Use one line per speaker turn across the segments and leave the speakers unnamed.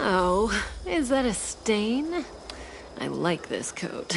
Oh, is that a stain? I like this coat.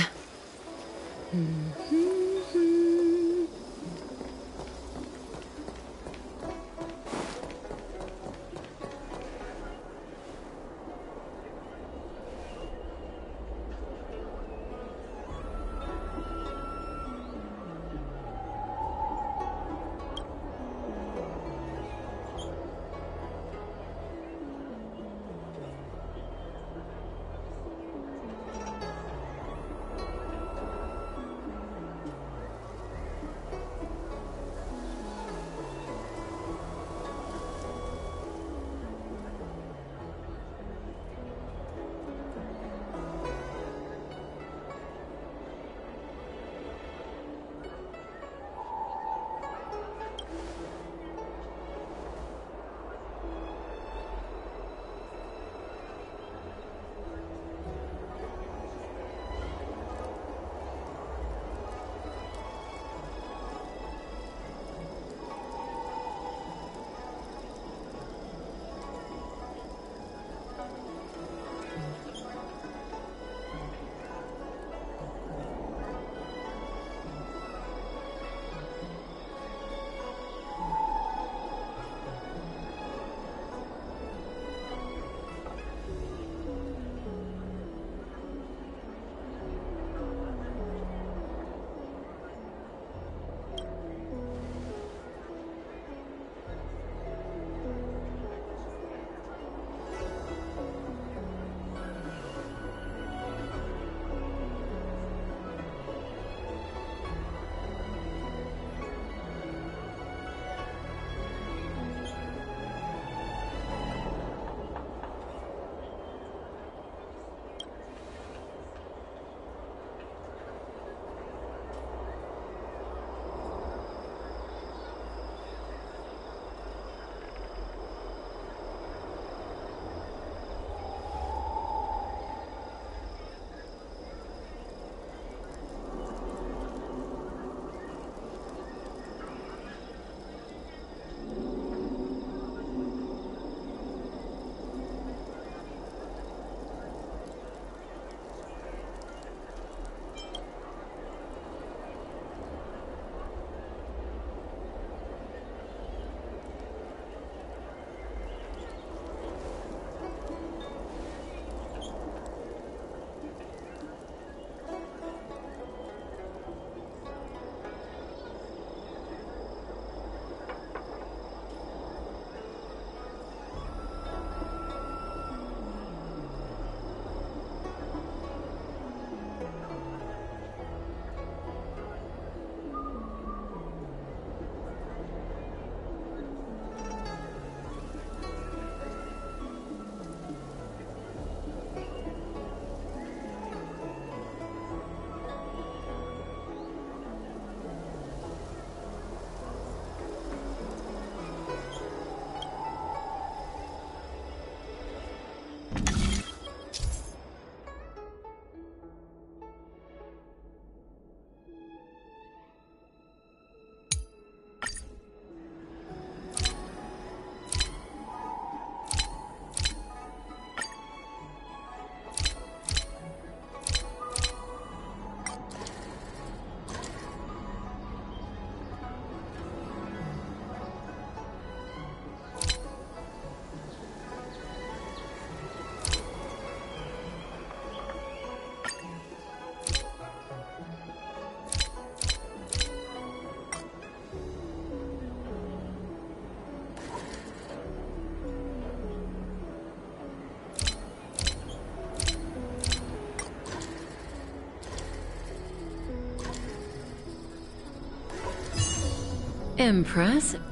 Impressive.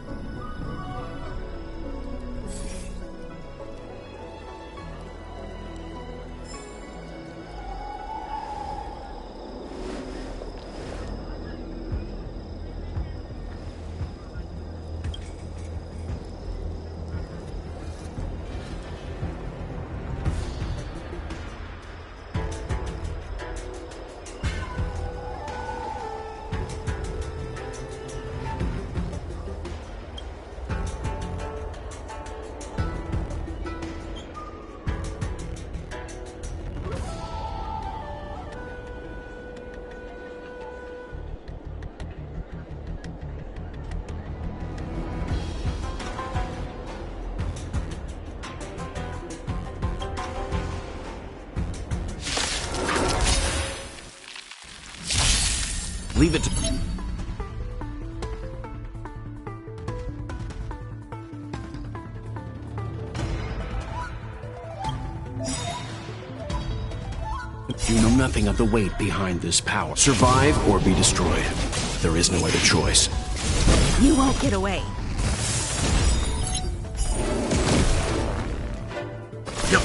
Leave it to... You know nothing of the weight behind this power. Survive or be destroyed. There is no other choice.
You won't get away.
No.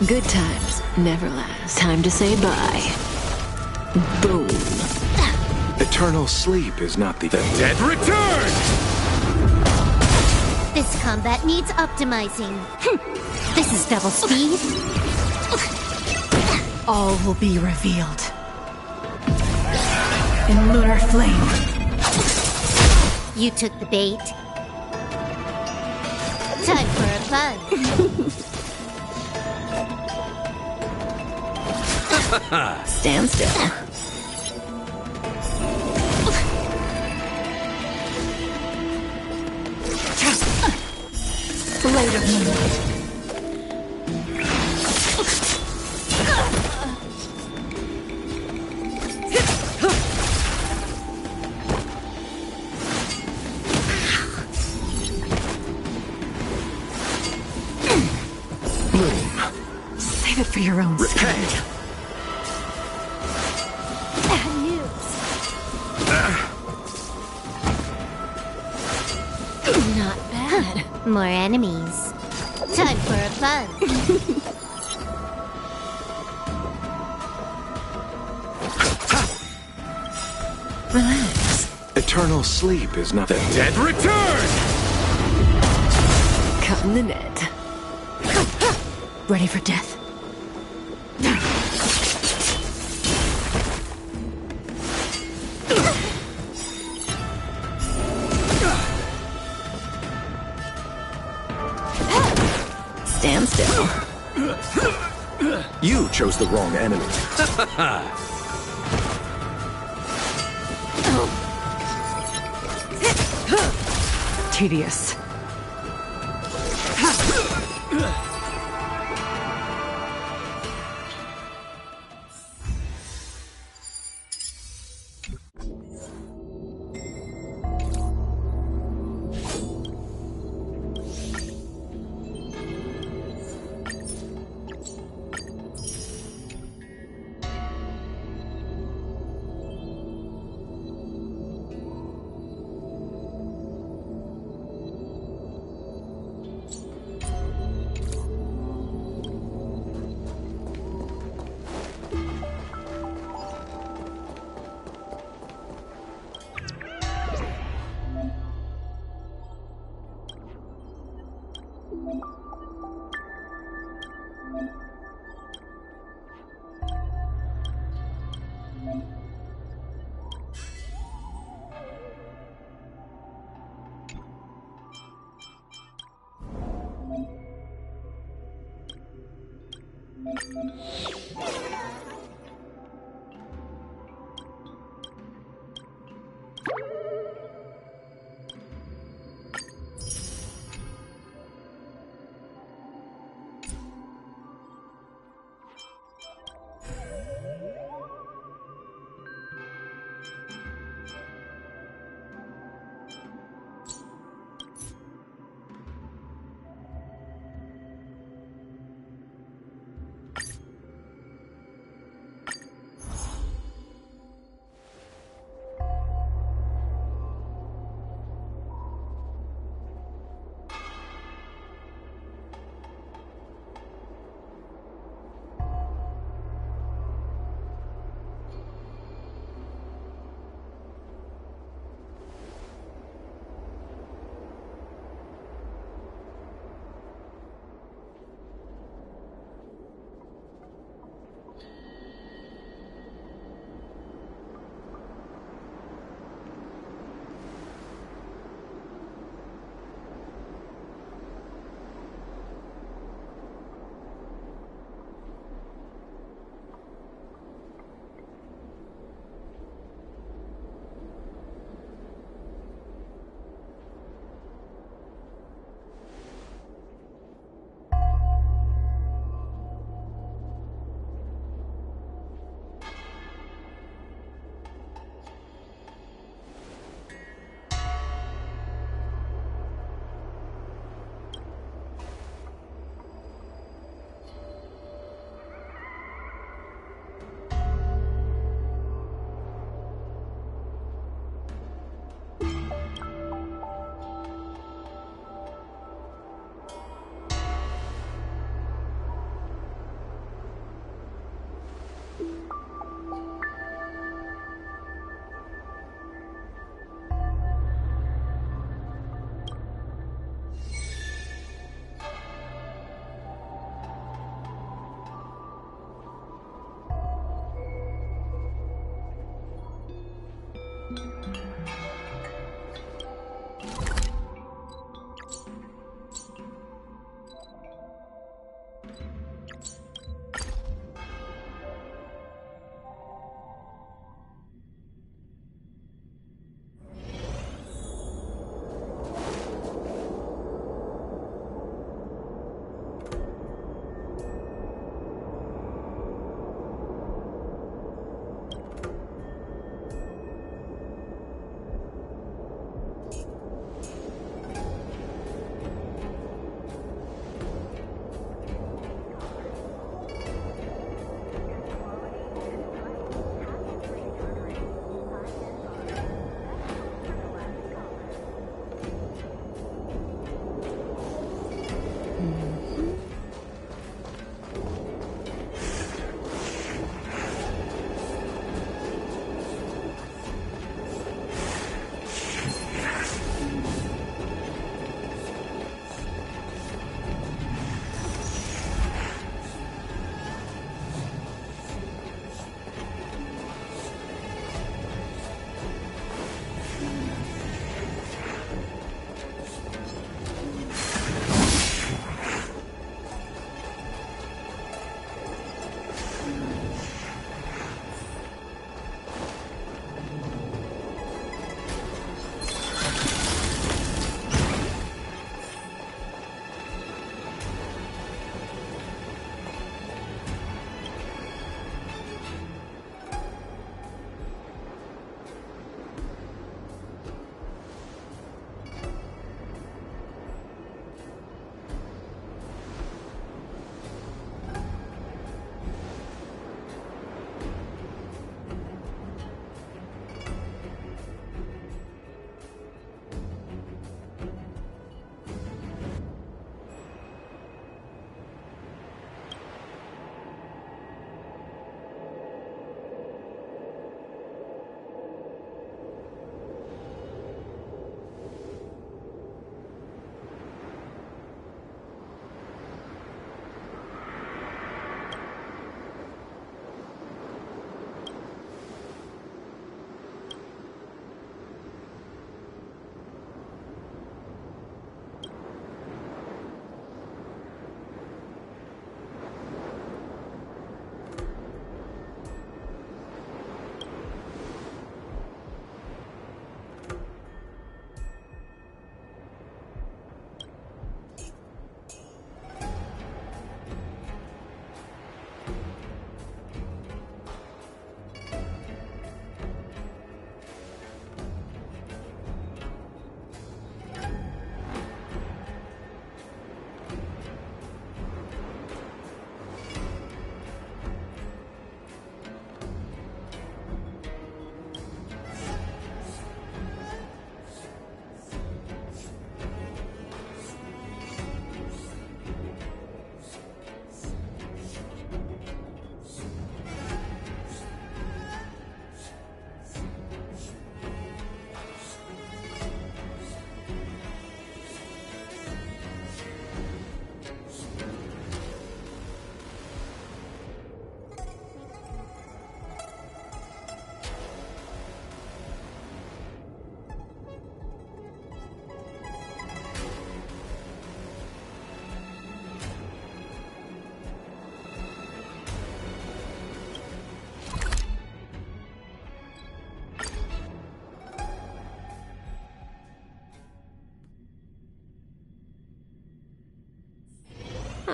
Good times never last. Time to say bye. Boom.
Eternal sleep is not the
Dead return!
This combat needs optimizing. This is double speed.
All will be revealed. In lunar flame.
You took the bait. Time for a fun.
Stand still.
Later moonlight. Save it for your own skin.
Bad news.
Not bad.
More enemies. Time for a fun.
Relax.
eternal sleep is not the
Dead return!
Cut in the net.
Ready for death?
Stand still.
You chose the wrong enemy.
Tedious.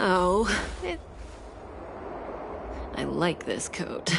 Oh, I like this coat.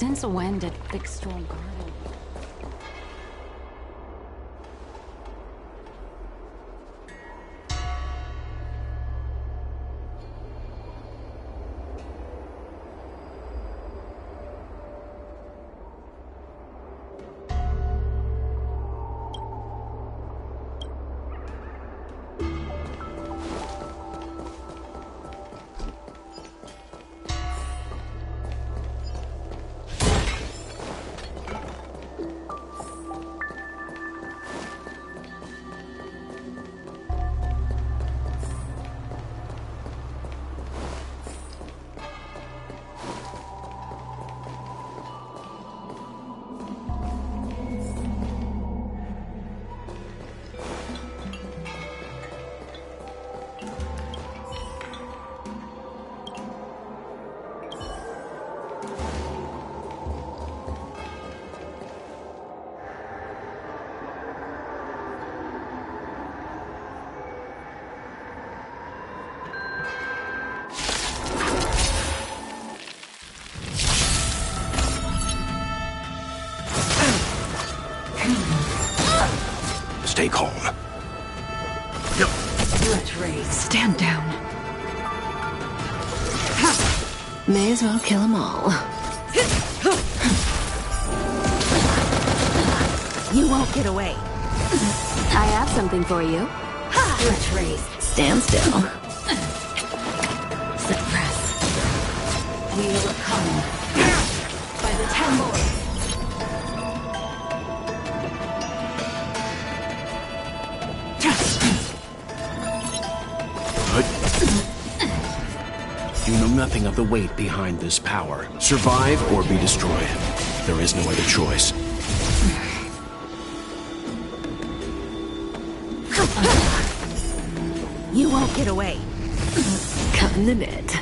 Since when did Big Storm garden?
Stay calm.
Stand down.
May as well kill them all.
You won't get away.
I have something for you. Stand still.
Suppress. We will come. By the 10 lords.
You know nothing of the weight behind this power. Survive or be destroyed. There is no other choice.
You won't get away.
Cutting the net.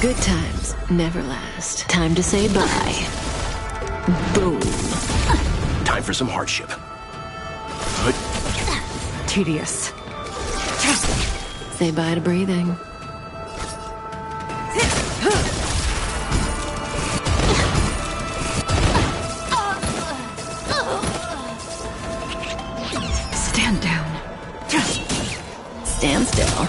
Good times never last. Time to say bye. Boom.
Time for some hardship.
Tedious. Say bye to breathing. Stand down. Stand still.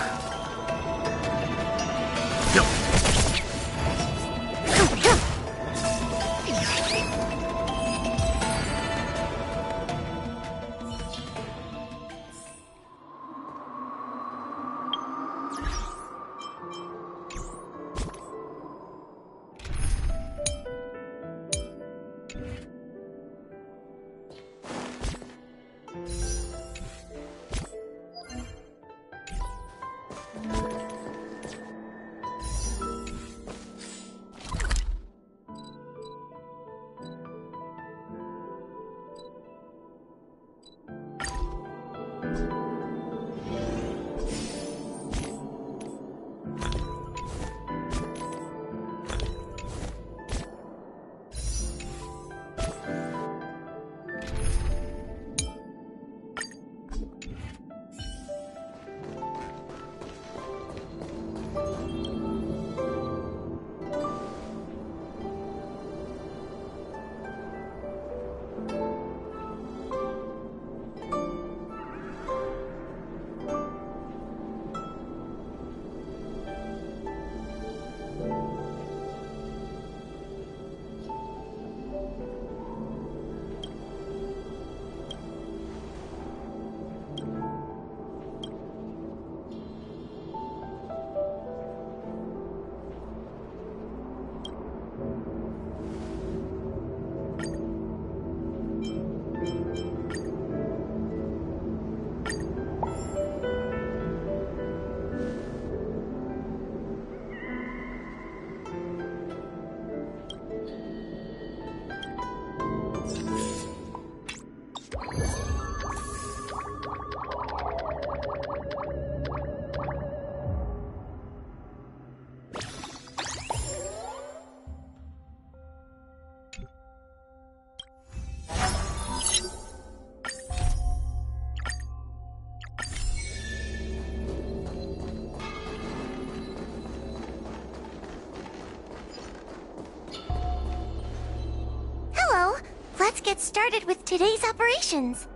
Let's get started with today's operations.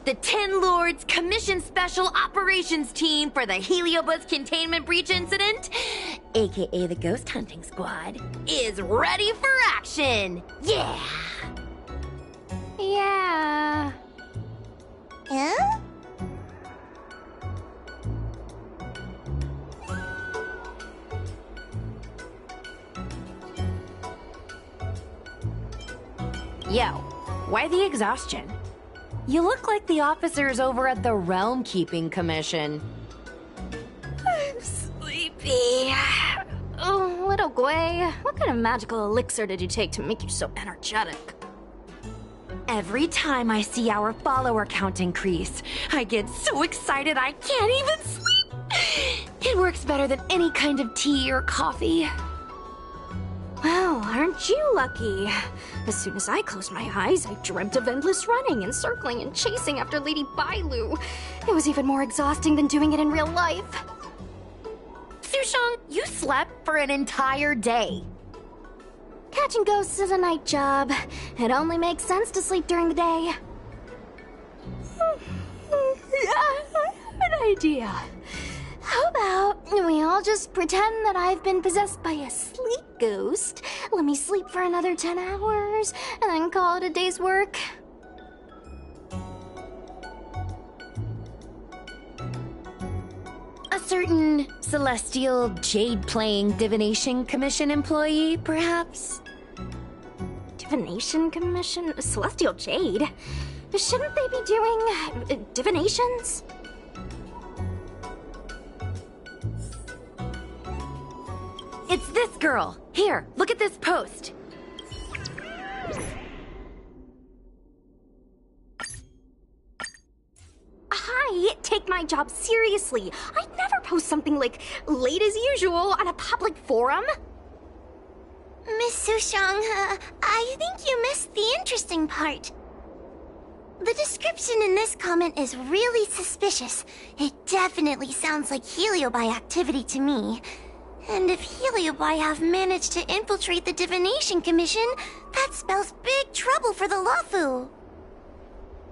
The Ten Lords Commission Special Operations Team for the Heliobus Containment Breach Incident, aka the Ghost Hunting Squad, is ready for action! Yeah!
Yeah. Yeah?
Yo, why the exhaustion? You look like the officers over at the Realm Keeping Commission.
I'm sleepy. Oh, little Gwei, what kind of magical elixir did you take to make you so energetic?
Every time I see our follower count increase, I get so excited I can't even sleep. It works better than any kind of tea or coffee.
Well, aren't you lucky? As soon as I closed my eyes, I dreamt of endless running and circling and chasing after Lady Bailu. It was even more exhausting than doing it in real life.
Sushang, you slept for an entire day.
Catching ghosts is a night job. It only makes sense to sleep during the day. I have an idea. How about we all just pretend that I've been possessed by a sleep ghost? Let me sleep for another 10 hours, and then call it a day's work.
A certain celestial jade-playing divination commission employee, perhaps?
Divination Commission? Celestial Jade? Shouldn't they be doing divinations?
It's this girl. Here, look at this post.
I take my job seriously. I'd never post something like late as usual on a public forum?
Miss Sushang, I think you missed the interesting part. The description in this comment is really suspicious. It definitely sounds like Heliobi activity to me. And if Heliobi have managed to infiltrate the Divination Commission, that spells big trouble for the Luofu.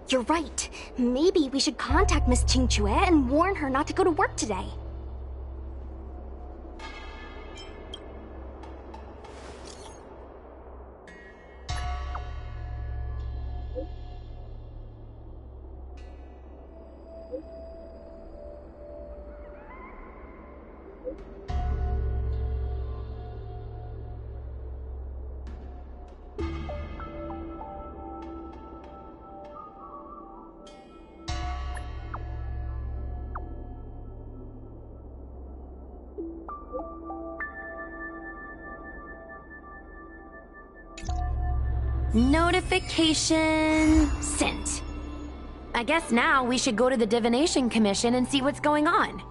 You're right. Maybe we should contact Miss Qingchue and warn her not to go to work today.
Notification sent. I guess now we should go to the Divination Commission and see what's going on.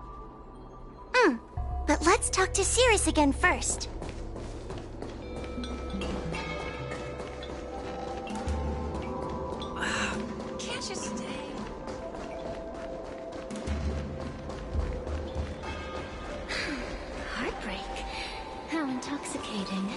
But let's talk to Cirrus again first.
Can't you stay?
Heartbreak. How intoxicating.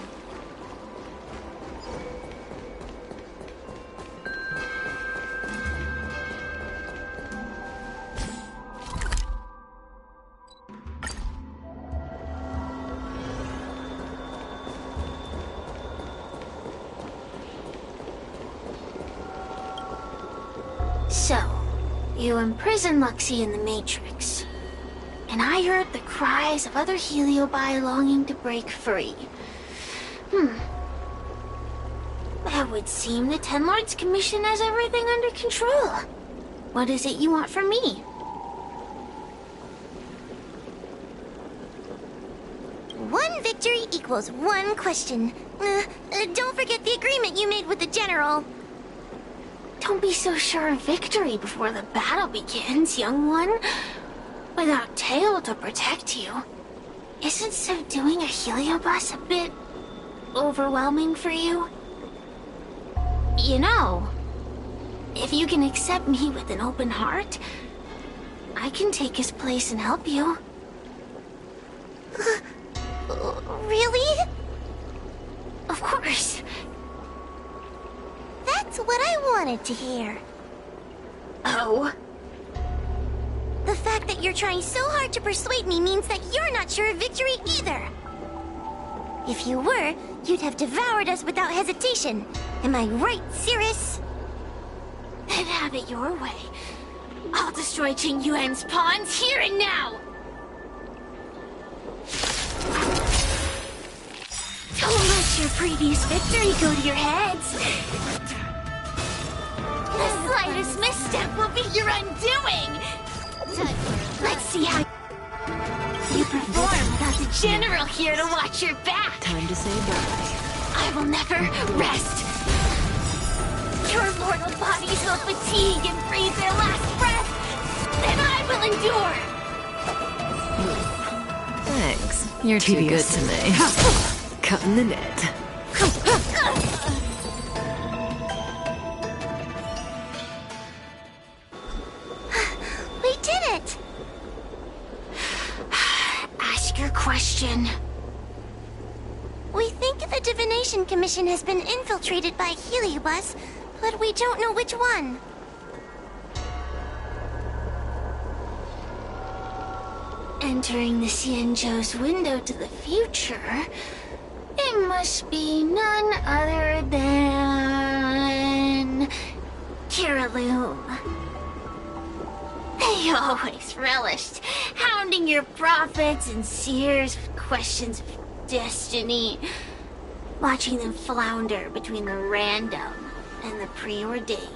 So, you imprisoned Luxie in the Matrix. And I heard the cries of other Heliobi longing to break free. That would seem the Ten Lords Commission has everything under control. What is it you want from me? One victory equals one question. Don't forget the agreement you made with the General. Don't be so sure of victory before the battle begins, young one. Without Tail to protect you, isn't subduing a Heliobus a bit overwhelming for you? You know, if you can accept me with an open heart, I can take his place and help you. Really? Of course. That's what I wanted to hear. Oh? The fact that you're trying so hard to persuade me means that you're not sure of victory either. If you were, you'd have devoured us without hesitation. Am I right, Cirrus? Then have it your way. I'll destroy Qing Yuan's pawns here and now! Don't let your previous victory go to your heads. The slightest misstep will be your undoing! Let's see how you perform without the General here to watch your back!
Time to say bye.
I will never rest! Your mortal bodies will fatigue and breathe their last breath! Then I will endure!
Thanks. You're too good to me. Cutting the net.
We did it! Ask your question. We think the Divination Commission has been infiltrated by Heliobus, but we don't know which one. Entering the Xianzhou's window to the future, it must be none other than Kiraloom. They always relished hounding your prophets and seers with questions of destiny, watching them flounder between the random and the preordained.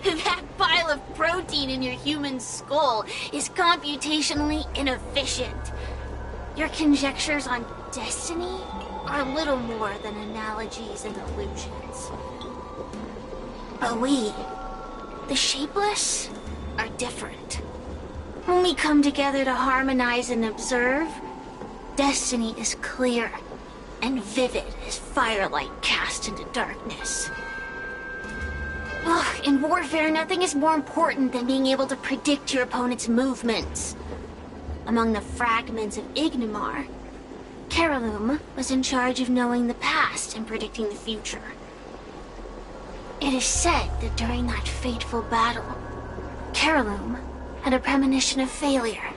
That pile of protein in your human skull is computationally inefficient. Your conjectures on destiny are little more than analogies and illusions. But we, the Shapeless, are different. When we come together to harmonize and observe, destiny is clear and vivid as firelight cast into darkness. Ugh, in warfare, nothing is more important than being able to predict your opponent's movements. Among the fragments of Ignimar, Carolum was in charge of knowing the past and predicting the future. It is said that during that fateful battle, Carolum had a premonition of failure,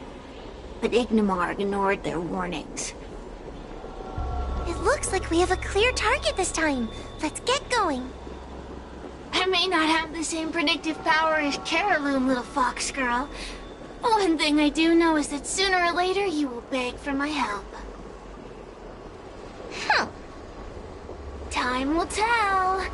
but Ignimar ignored their warnings. It looks like we have a clear target this time. Let's get going. I may not have the same predictive power as Carolum, little fox girl. But one thing I do know is that sooner or later you will beg for my help. Huh. Time will tell.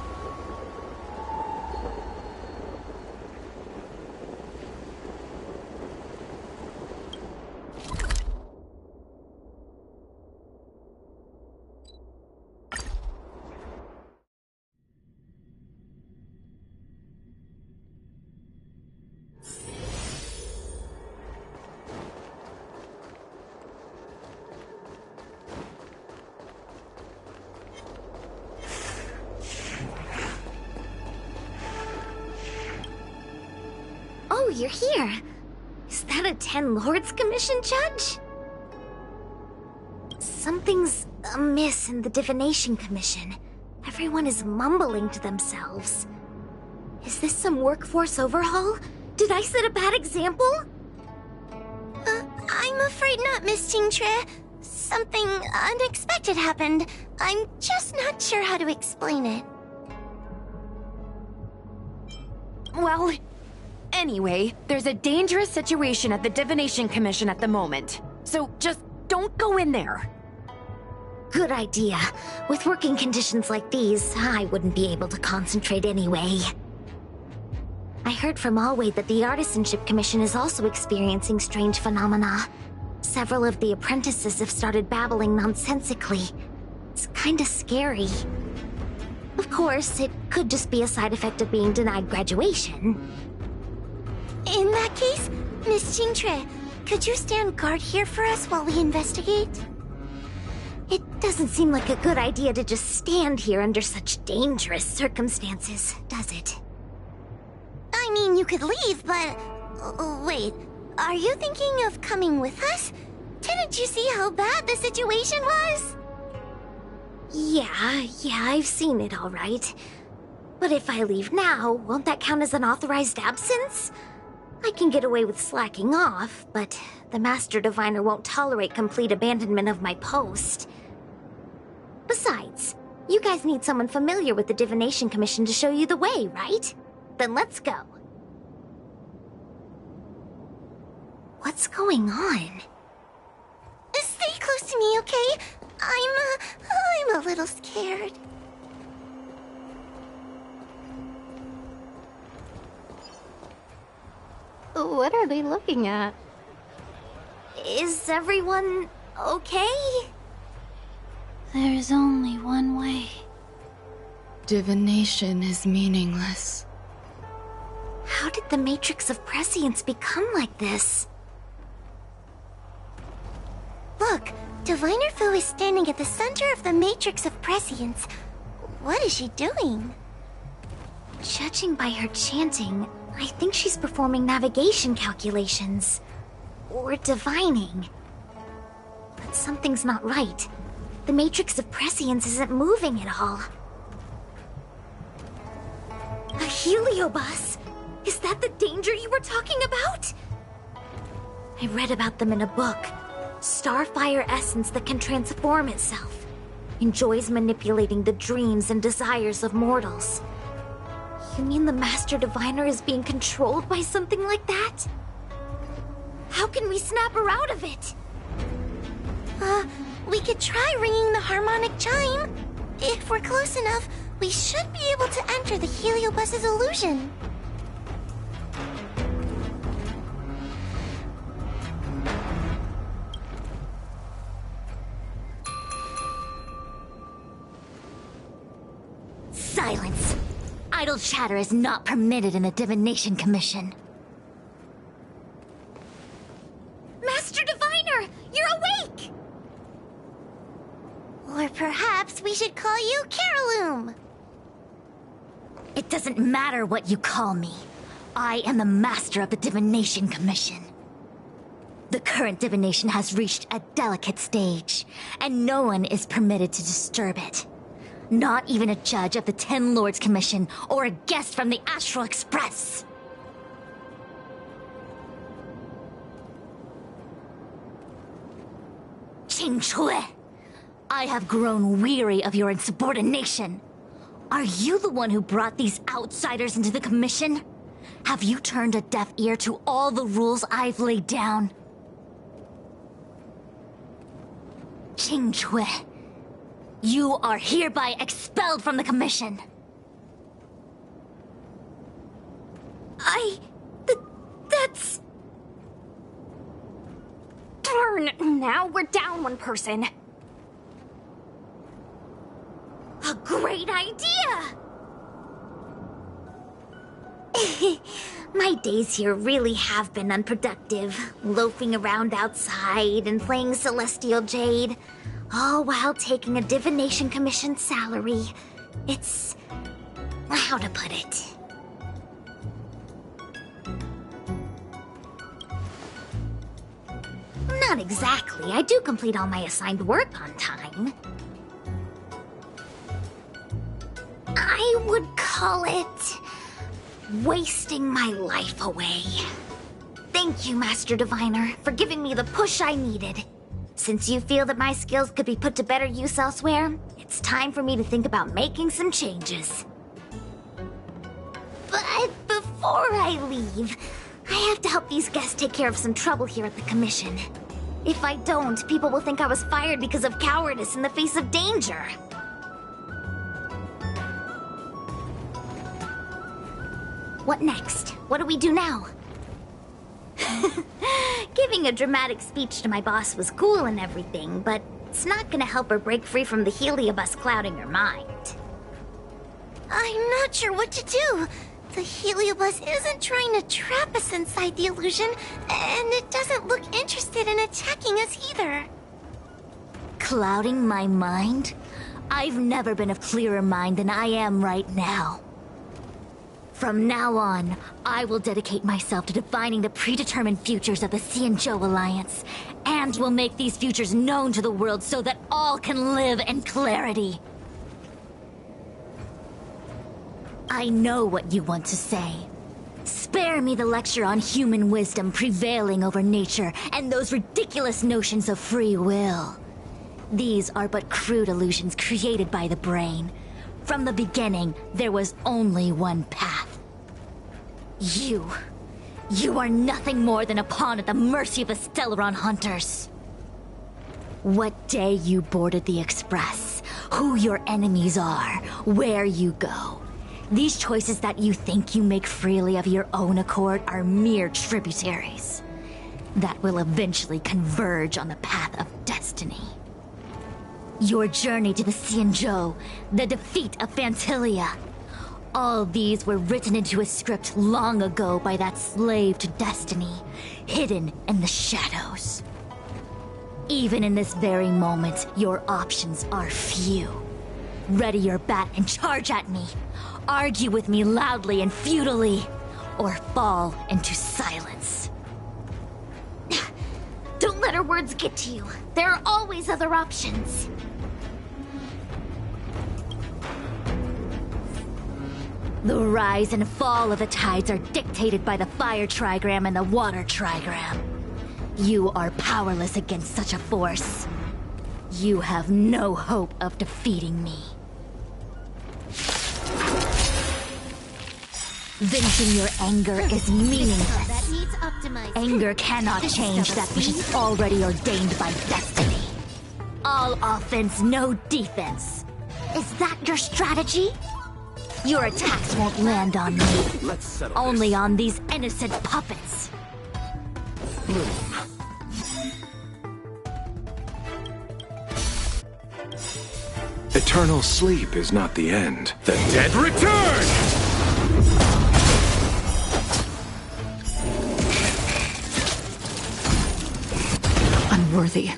Oh, you're here. Is that a 10 Lords Commission, Judge? Something's amiss in the Divination Commission. Everyone is mumbling to themselves. Is this some workforce overhaul? Did I set a bad example?
I'm afraid not, Miss Qingtre. Something unexpected happened. I'm just not sure how to explain it.
Well, anyway, there's a dangerous situation at the Divination Commission at the moment. So just don't go in there.
Good idea. With working conditions like these, I wouldn't be able to concentrate anyway. I heard from Alway that the Artisanship Commission is also experiencing strange phenomena. Several of the apprentices have started babbling nonsensically. It's kinda scary. Of course, it could just be a side effect of being denied graduation.
In that case, Miss Qingtre, could you stand guard here for us while we investigate?
It doesn't seem like a good idea to just stand here under such dangerous circumstances, does it?
I mean, you could leave, but... wait, are you thinking of coming with us? Didn't you see how bad the situation was?
Yeah, I've seen it all right. But if I leave now, won't that count as an authorized absence? I can get away with slacking off, but the Master Diviner won't tolerate complete abandonment of my post. Besides, you guys need someone familiar with the Divination Commission to show you the way, right? Then let's go. What's going on?
Stay close to me, okay? I'm a little scared.
What are they looking at? Is everyone okay?
There's only one way. Divination is meaningless.
How did the Matrix of Prescience become like this?
Look, Diviner Fu is standing at the center of the Matrix of Prescience. What is she doing?
Judging by her chanting, I think she's performing navigation calculations. Or divining. But something's not right. The Matrix of Prescience isn't moving at all. A heliobus? Is that the danger you were talking about? I read about them in a book. Starfire essence that can transform itself. Enjoys manipulating the dreams and desires of mortals. You mean the Master Diviner is being controlled by something like that? How can we snap her out of it?
We could try ringing the harmonic chime. If we're close enough, we should be able to enter the heliobus's illusion.
Silence! Idle chatter is not permitted in the Divination Commission.
Master Diviner, you're awake! Or perhaps we should call you Caroloom.
It doesn't matter what you call me. I am the master of the Divination Commission. The current divination has reached a delicate stage, and no one is permitted to disturb it. Not even a judge of the Ten Lords Commission or a guest from the Astral Express. Qing Chui, I have grown weary of your insubordination. Are you the one who brought these outsiders into the Commission? Have you turned a deaf ear to all the rules I've laid down? Qing Chui, you are hereby expelled from the Commission.
That's...
Darn, now we're down one person.
a great idea!
My days here really have been unproductive, loafing around outside and playing Celestial Jade, all while taking a Divination Commission salary. It's... how to put it? Not exactly. I do complete all my assigned work on time. I would call it... wasting my life away. Thank you, Master Diviner, for giving me the push I needed. Since you feel that my skills could be put to better use elsewhere, it's time for me to think about making some changes. But before I leave, I have to help these guests take care of some trouble here at the Commission. If I don't, people will think I was fired because of cowardice in the face of danger. What next? What do we do now? Giving a dramatic speech to my boss was cool and everything, but it's not gonna help her break free from the heliobus clouding her mind.
I'm not sure what to do. The heliobus isn't trying to trap us inside the illusion, and it doesn't look interested in attacking us either.
Clouding my mind? I've never been of clearer mind than I am right now. From now on, I will dedicate myself to defining the predetermined futures of the Xianzhou Alliance, and will make these futures known to the world so that all can live in clarity. I know what you want to say. Spare me the lecture on human wisdom prevailing over nature and those ridiculous notions of free will. These are but crude illusions created by the brain. From the beginning, there was only one path. You are nothing more than a pawn at the mercy of the Stellaron hunters. What day you boarded the Express, who your enemies are, where you go. These choices that you think you make freely of your own accord are mere tributaries that will eventually converge on the path of destiny. Your journey to the Xianzhou, the defeat of Phantilia, all these were written into a script long ago by that slave to destiny, hidden in the shadows. Even in this very moment, your options are few. Ready your bat and charge at me. Argue with me loudly and futilely, or fall into silence.
Don't let her words get to you. There are always other options.
The rise and fall of the tides are dictated by the fire trigram and the water trigram. You are powerless against such a force. You have no hope of defeating me. Venting your anger is meaningless. Anger cannot change that which is already ordained by destiny. All offense, no defense. Is that your strategy? Your attacks won't land on me. Only on these innocent puppets.
Eternal sleep is not the end. The
Dead return!
worthy.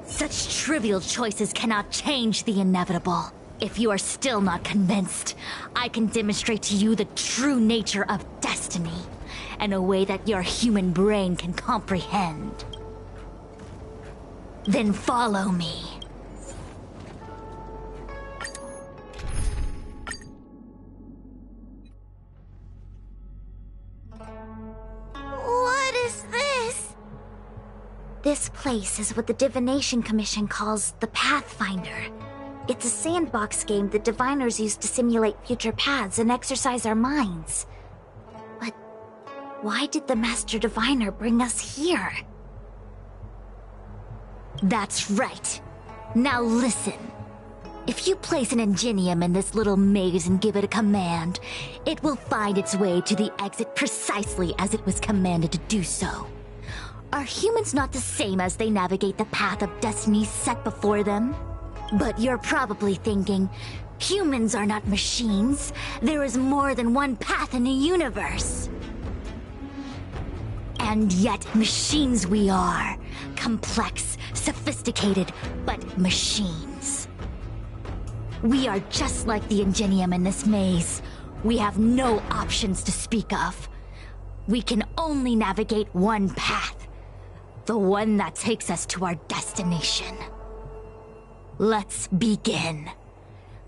Such trivial choices cannot change the inevitable. If you are still not convinced, I can demonstrate to you the true nature of destiny in a way that your human brain can comprehend. Then follow me.
What is this?
This place is what the Divination Commission calls the Pathfinder. It's a sandbox game that diviners use to simulate future paths and exercise our minds. But why did the Master Diviner bring us here?
That's right. Now listen. If you place an ingenium in this little maze and give it a command, it will find its way to the exit precisely as it was commanded to do so. Are humans not the same as they navigate the path of destiny set before them? But you're probably thinking, humans are not machines. There is more than one path in the universe. And yet machines we are. Complex, sophisticated, but machines. We are just like the ingenium in this maze. We have no options to speak of. We can only navigate one path. The one that takes us to our destination. Let's begin.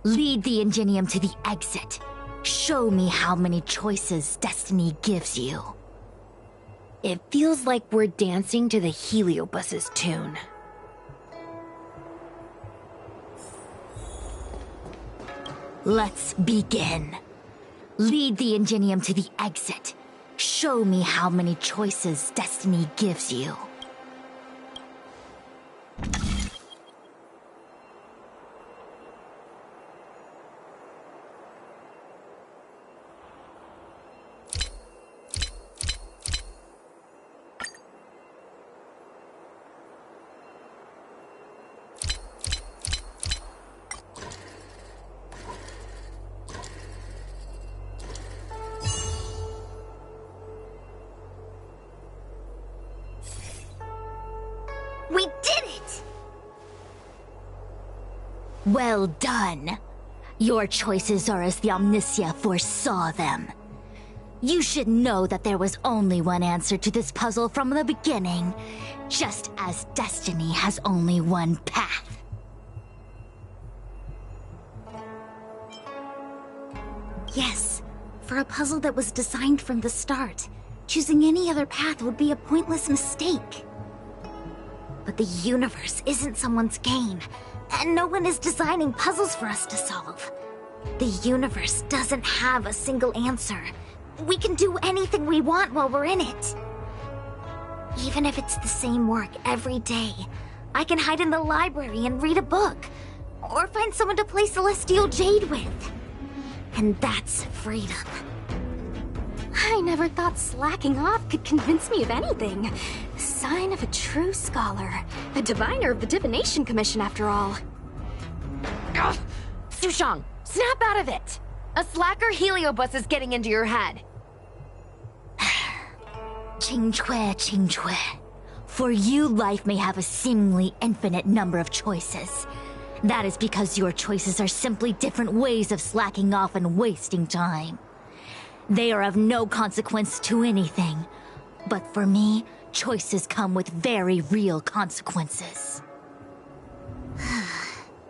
Lead the ingenium to the exit. Show me how many choices destiny gives you.
It feels like we're dancing to the Heliobus's tune.
Let's begin. Lead the ingenium to the exit. Show me how many choices destiny gives you.
We did it!
Well done. Your choices are as the Omniscia foresaw them. You should know that there was only one answer to this puzzle from the beginning, just as destiny has only one path.
Yes, for a puzzle that was designed from the start, choosing any other path would be a pointless mistake. But the universe isn't someone's game, and no one is designing puzzles for us to solve. The universe doesn't have a single answer. We can do anything we want while we're in it. Even if it's the same work every day, I can hide in the library and read a book, or find someone to play Celestial Jade with. And that's freedom.
I never thought slacking off could convince me of anything. Sign of a true scholar. A diviner of the Divination Commission, after all.
Ugh. Sushang, snap out of it! A slacker Heliobus is getting into your head.
Qingque. For you, life may have a seemingly infinite number of choices. That is because your choices are simply different ways of slacking off and wasting time. They are of no consequence to anything. But for me, choices come with very real consequences.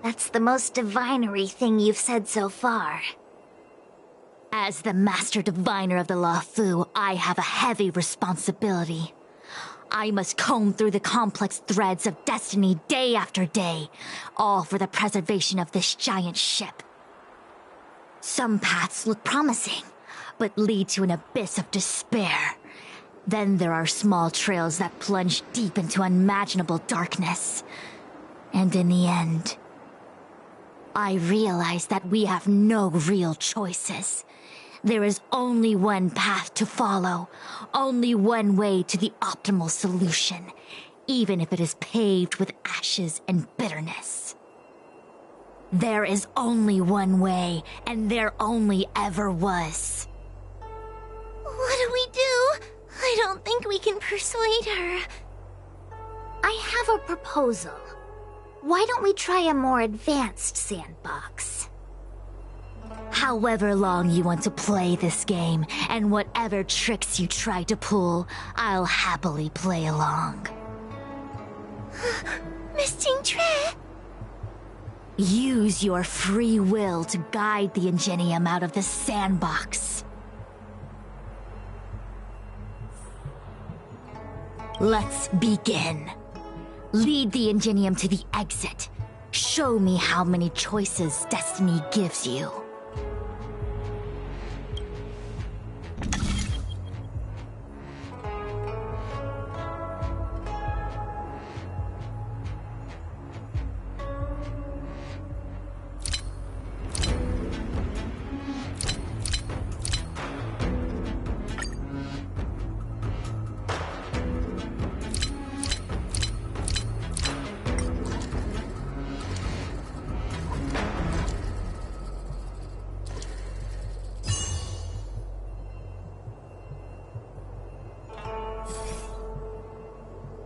That's the most divinery thing you've said so far.
As the Master Diviner of the Luofu, I have a heavy responsibility. I must comb through the complex threads of destiny day after day, all for the preservation of this giant ship. Some paths look promising, but lead to an abyss of despair. Then there are small trails that plunge deep into unimaginable darkness. And in the end, I realize that we have no real choices. There is only one path to follow, only one way to the optimal solution, even if it is paved with ashes and bitterness. There is only one way, and there only ever was.
What do we do? I don't think we can persuade her.
I have a proposal. Why don't we try a more advanced sandbox?
However long you want to play this game, and whatever tricks you try to pull, I'll happily play along.
Miss Jingtre?
Use your free will to guide the Ingenium out of the sandbox. Let's begin. Lead the Ingenium to the exit. Show me how many choices destiny gives you.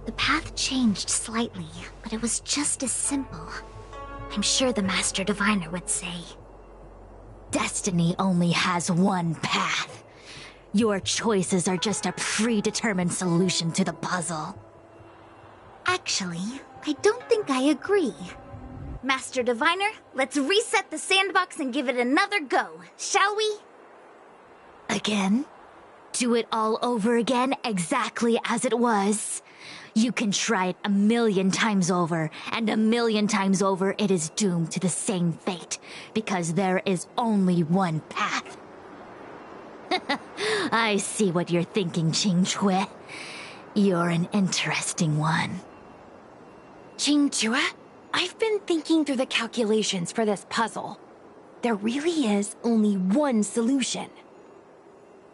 The path changed slightly, but it was just as simple. I'm sure the Master Diviner would say.
Destiny only has one path. Your choices are just a predetermined solution to the puzzle.
Actually, I don't think I agree. Master Diviner, let's reset the sandbox and give it another go, shall we?
Again? Do it all over again, exactly as it was. You can try it 1,000,000 times over, and 1,000,000 times over it is doomed to the same fate, because there is only one path. I see what you're thinking, Qingque. You're an interesting one.
Qingque, I've been thinking through the calculations for this puzzle. There really is only one solution.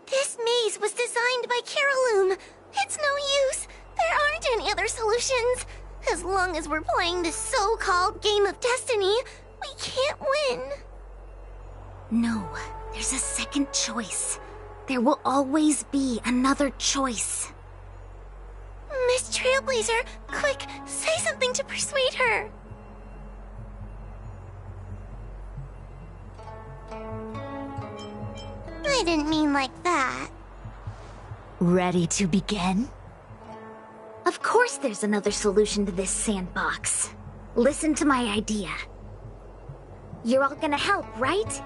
This maze was designed by Caroloom. It's no use. There aren't any other solutions. As long as we're playing this so-called game of destiny, we can't win.
No, there's a second choice. There will always be another choice.
Miss Trailblazer, quick, say something to persuade her. I didn't mean like that.
Ready to begin?
Of course there's another solution to this sandbox. Listen to my idea. You're all gonna help, right?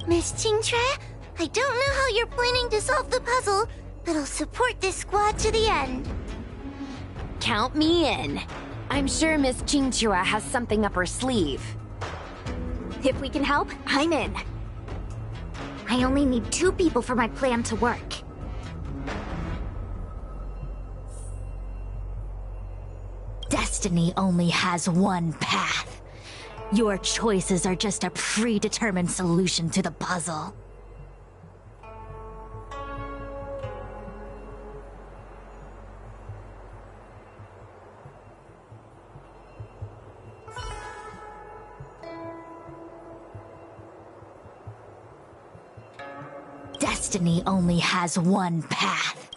Miss Qingtre, I don't know how you're planning to solve the puzzle, but I'll support this squad to the end.
Count me in. I'm sure Miss Qingque has something up her sleeve.
If we can help, I'm in. I only need 2 people for my plan to work.
Destiny only has one path. Your choices are just a predetermined solution to the puzzle. Destiny only has one path.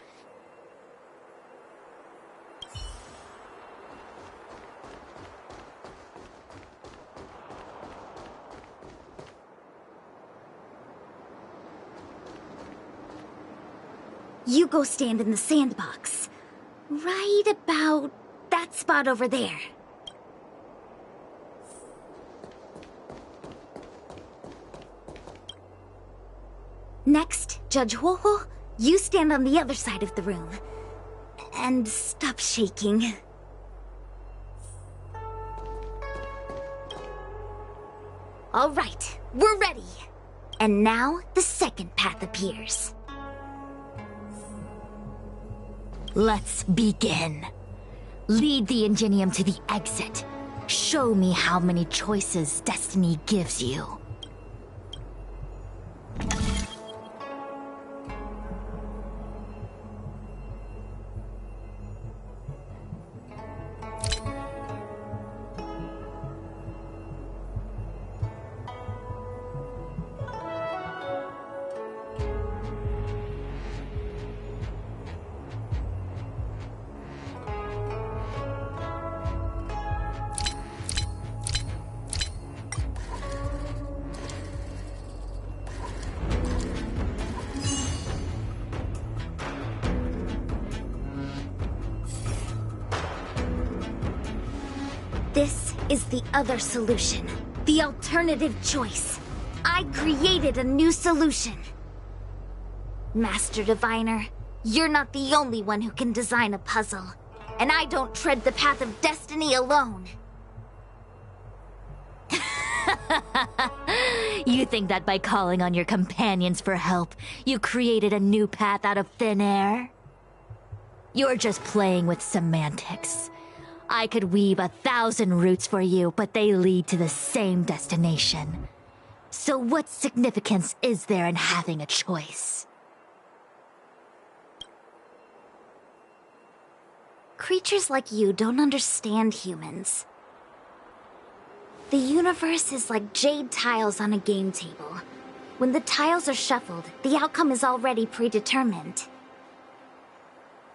You go stand in the sandbox. Right about that spot over there. Next, Judge Huohuo, you stand on the other side of the room. And stop shaking. All right, we're ready. And now the second path appears.
Let's begin. Lead the Ingenium to the exit.
Show me how many choices destiny gives you.
This is the other solution. The alternative choice. I created a new solution. Master Diviner, you're not the only one who can design a puzzle. And I don't tread the path of destiny alone.
You think that by calling on your companions for help, you created a new path out of thin air? You're just playing with semantics. I could weave 1,000 routes for you, but they lead to the same destination. So what significance is there in having a choice?
Creatures like you don't understand humans. The universe is like jade tiles on a game table. When the tiles are shuffled, the outcome is already predetermined.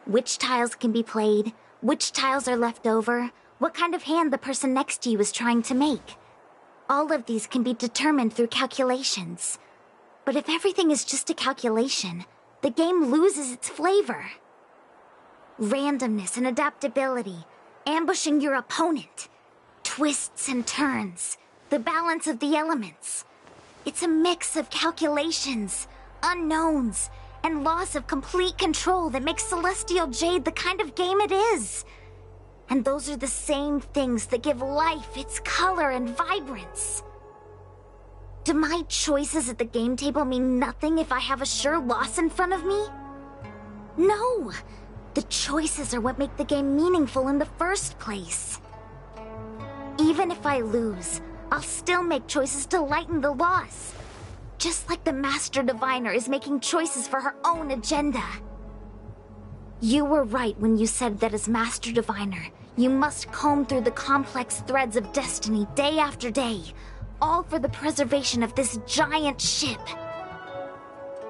Which tiles can be played, which tiles are left over, what kind of hand the person next to you is trying to make. All of these can be determined through calculations. But if everything is just a calculation, the game loses its flavor. Randomness and adaptability, ambushing your opponent, twists and turns, the balance of the elements. It's a mix of calculations, unknowns, and loss of complete control that makes Celestial Jade the kind of game it is. And those are the same things that give life its color and vibrance. Do my choices at the game table mean nothing if I have a sure loss in front of me? No! The choices are what make the game meaningful in the first place. Even if I lose, I'll still make choices to lighten the loss. Just like the Master Diviner is making choices for her own agenda. You were right when you said that as Master Diviner, you must comb through the complex threads of destiny day after day, all for the preservation of this giant ship.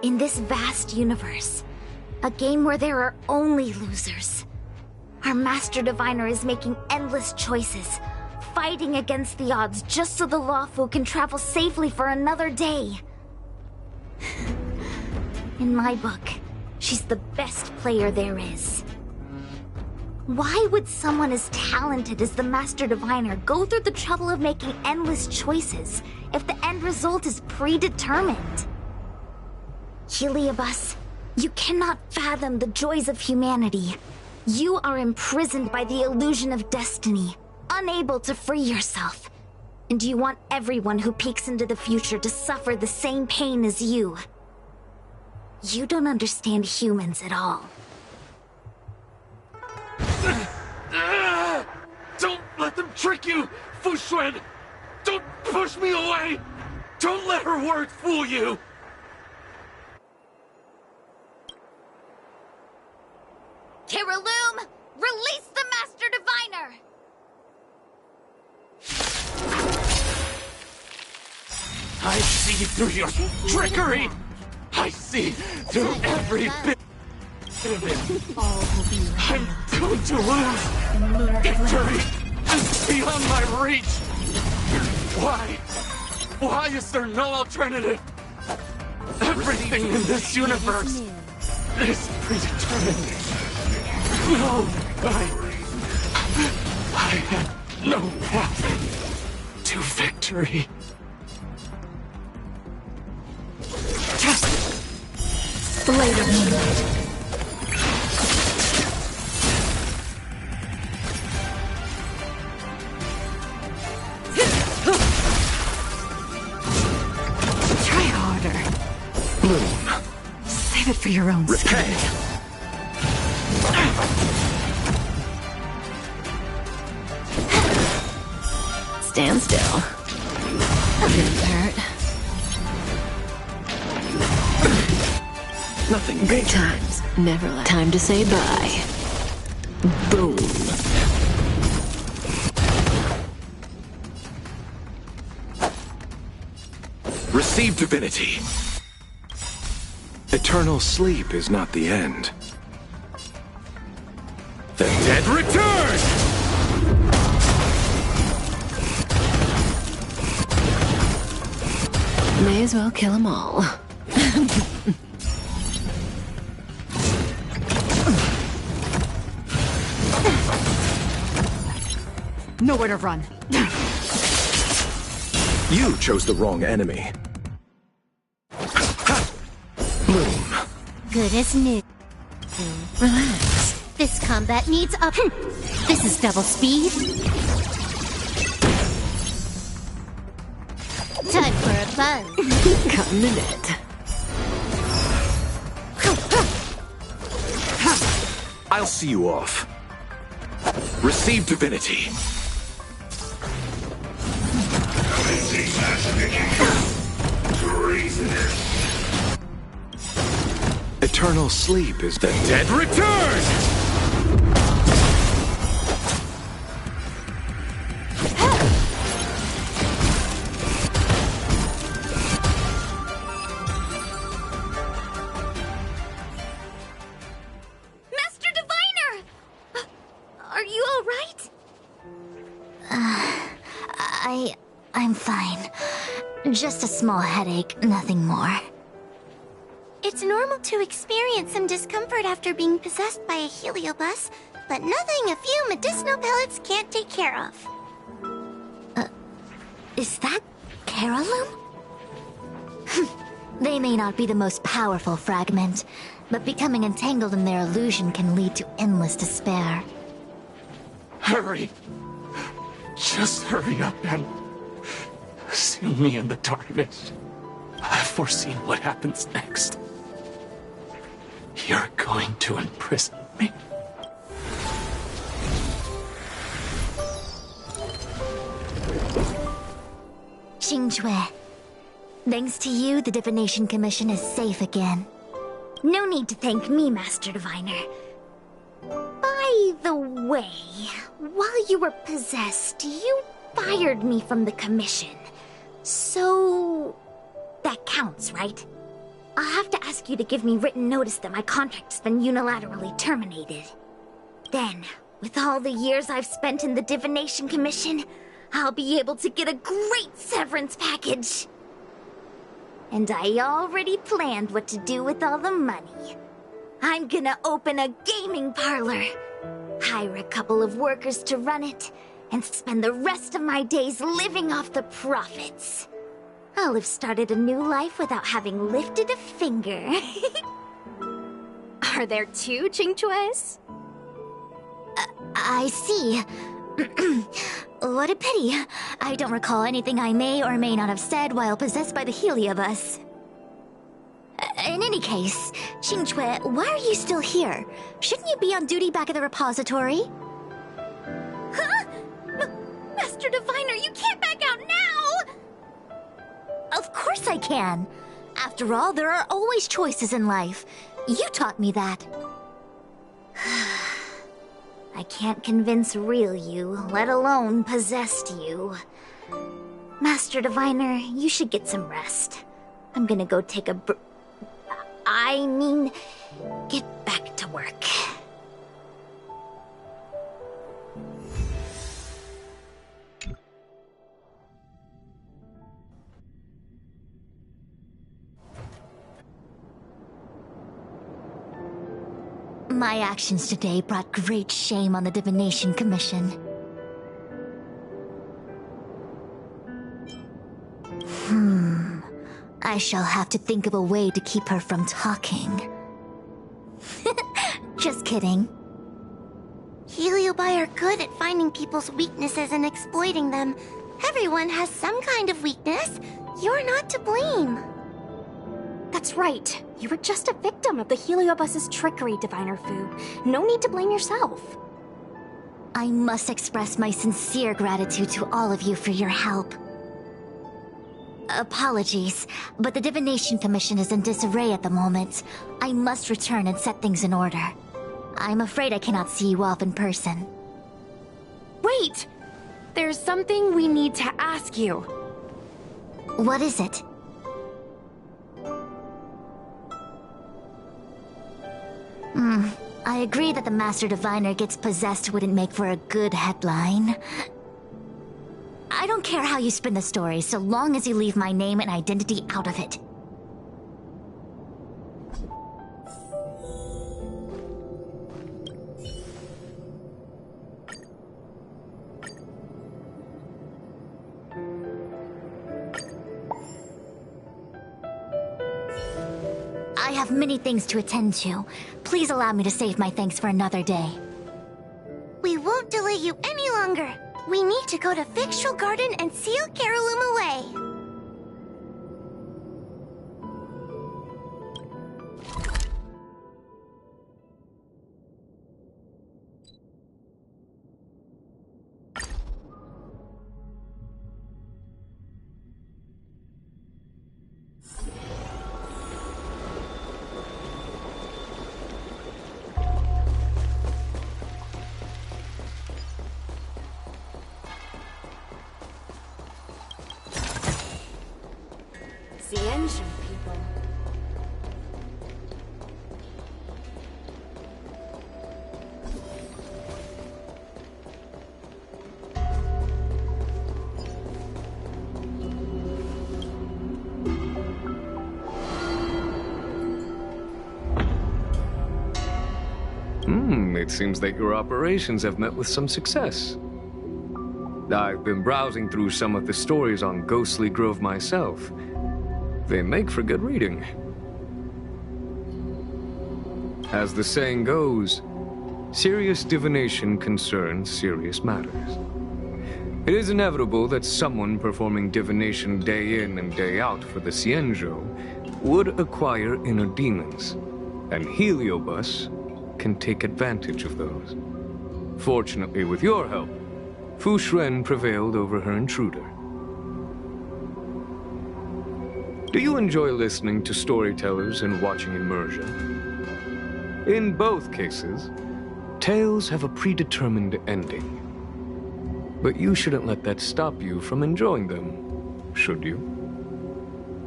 In this vast universe, a game where there are only losers, our Master Diviner is making endless choices, fighting against the odds just so the Lawful can travel safely for another day. In my book, she's the best player there is. Why would someone as talented as the Master Diviner go through the trouble of making endless choices if the end result is predetermined? Heliobus, you cannot fathom the joys of humanity. You are imprisoned by the illusion of destiny, unable to free yourself. And you want everyone who peeks into the future to suffer the same pain as you. You don't understand humans at all.
Don't let them trick you, Fuxuan! Don't push me away! Don't let her words fool you!
Kiriloom, release the Master Diviner!
I see through your trickery! I see through every bit of it! I'm going to lose! Victory is beyond my reach! Why? Why is there no alternative? Everything in this universe is predetermined. No, I had no path to victory.
Blade of Moonlight. Try harder.
Bloom.
Save it for your own skin.
Repay.
stand still. Didn't hurt.
Nothing
Good
major.
times never last. Time to say bye. Boom.
Receive divinity.
Eternal sleep is not the end.
The dead return!
May as well kill them all.
Nowhere to run.
You chose the wrong enemy. Boom.
Good as new.
Relax.
This combat needs up. This is double speed. Time for a buzz.
Cut in the net.
I'll see you off.
Receive divinity.
Eternal sleep is
The dead return!
Master Diviner! Are you alright?
I'm fine. Just a small headache, nothing more.
It's normal to experience some discomfort after being possessed by a heliobus, but nothing a few medicinal pellets can't take care of.
Is that Carolum? They may not be the most powerful fragment, but becoming entangled in their illusion can lead to endless despair.
Hurry! Just hurry up and seal me in the darkness. I've foreseen what happens next. You're going to imprison me.
Xingque, thanks to you, the Divination Commission is safe again.
No need to thank me, Master Diviner. By the way, while you were possessed, you fired me from the commission. So... that counts, right? I'll have to ask you to give me written notice that my contract's been unilaterally terminated. Then, with all the years I've spent in the Divination Commission, I'll be able to get a great severance package. And I already planned what to do with all the money. I'm gonna open a gaming parlor, hire a couple of workers to run it, and spend the rest of my days living off the profits. I'll have started a new life without having lifted a finger.
Are there two Qingques?
I see. What a pity. I don't recall anything I may or may not have said while possessed by the Heliobus. In any case, Xingque, why are you still here? Shouldn't you be on duty back at the repository?
Huh? Master Diviner, you can't back out now!
Of course I can. After all, there are always choices in life. You taught me that.
I can't convince real you, let alone possessed you. Master Diviner, you should get some rest. I'm gonna go take a get back to work.
My actions today brought great shame on the Divination Commission. I shall have to think of a way to keep her from talking. Just kidding.
Heliobi are good at finding people's weaknesses and exploiting them. Everyone has some kind of weakness. You're not to blame.
That's right. You were just a victim of the Heliobus's trickery, Diviner Fu. No need to blame yourself.
I must express my sincere gratitude to all of you for your help. Apologies, but the Divination Commission is in disarray at the moment. I must return and set things in order. I'm afraid I cannot see you off in person.
Wait! There's something we need to ask you.
What is it? I agree that the Master Diviner gets possessed wouldn't make for a good headline. I don't care how you spin the story, so long as you leave my name and identity out of it. I have many things to attend to. Please allow me to save my thanks for another day.
We won't delay you any longer. We need to go to Victual Garden and seal Carolum away.
The engine people.
It seems that your operations have met with some success. I've been browsing through some of the stories on Ghostly Grove myself. They make for good reading. As the saying goes, serious divination concerns serious matters. It is inevitable that someone performing divination day in and day out for the Cienjo would acquire inner demons, and Heliobus can take advantage of those. Fortunately, with your help, Fu Shren prevailed over her intruder. Do you enjoy listening to storytellers and watching immersion? In both cases, tales have a predetermined ending. But you shouldn't let that stop you from enjoying them, should you?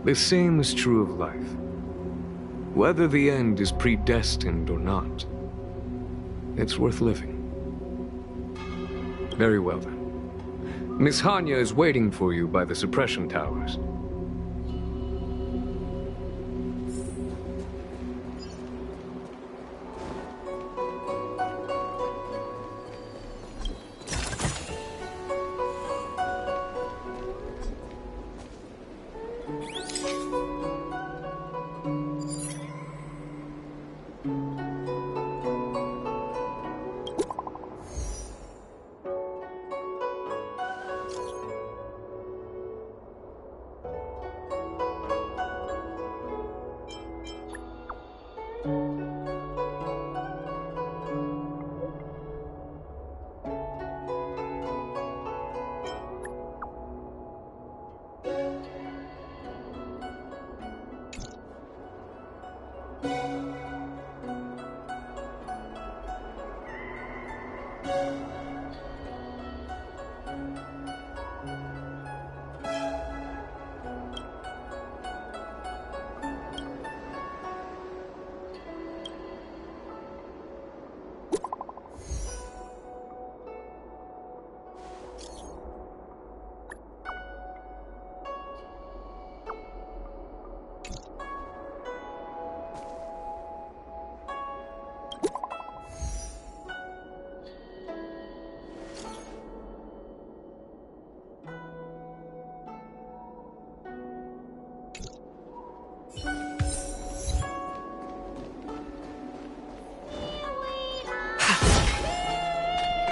The same is true of life. Whether the end is predestined or not, it's worth living. Very well then. Miss Hanya is waiting for you by the suppression towers.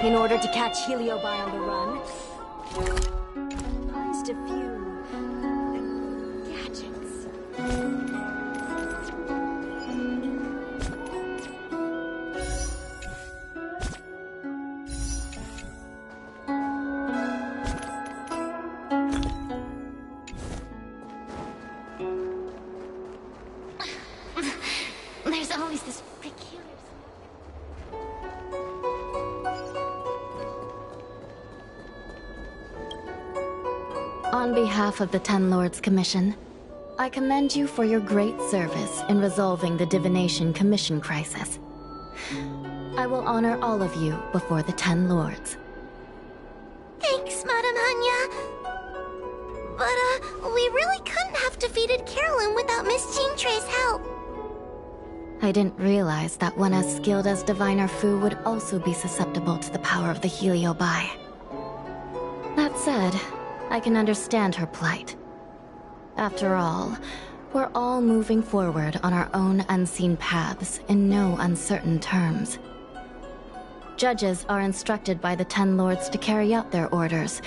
In order to catch Heliobi on the run, used a few gadgets.
There's always this peculiar...
On behalf of the Ten Lords Commission, I commend you for your great service in resolving the Divination Commission crisis. I will honor all of you before the Ten Lords.
Thanks, Madame Hanya. But, we really couldn't have defeated Carolyn without Miss Jean-Trey's help.
I didn't realize that one as skilled as Diviner Fu would also be susceptible to the power of the Heliobi. That said, I can understand her plight. After all, we're all moving forward on our own unseen paths in no uncertain terms. Judges are instructed by the Ten Lords to carry out their orders,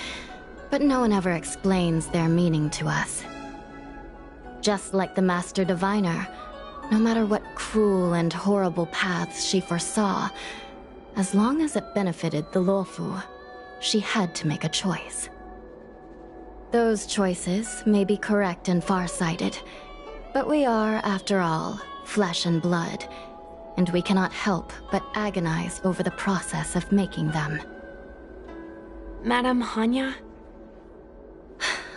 but no one ever explains their meaning to us. Just like the Master Diviner, no matter what cruel and horrible paths she foresaw, as long as it benefited the Luofu, she had to make a choice. Those choices may be correct and far-sighted, but we are, after all, flesh and blood, and we cannot help but agonize over the process of making them.
Madame Hanya?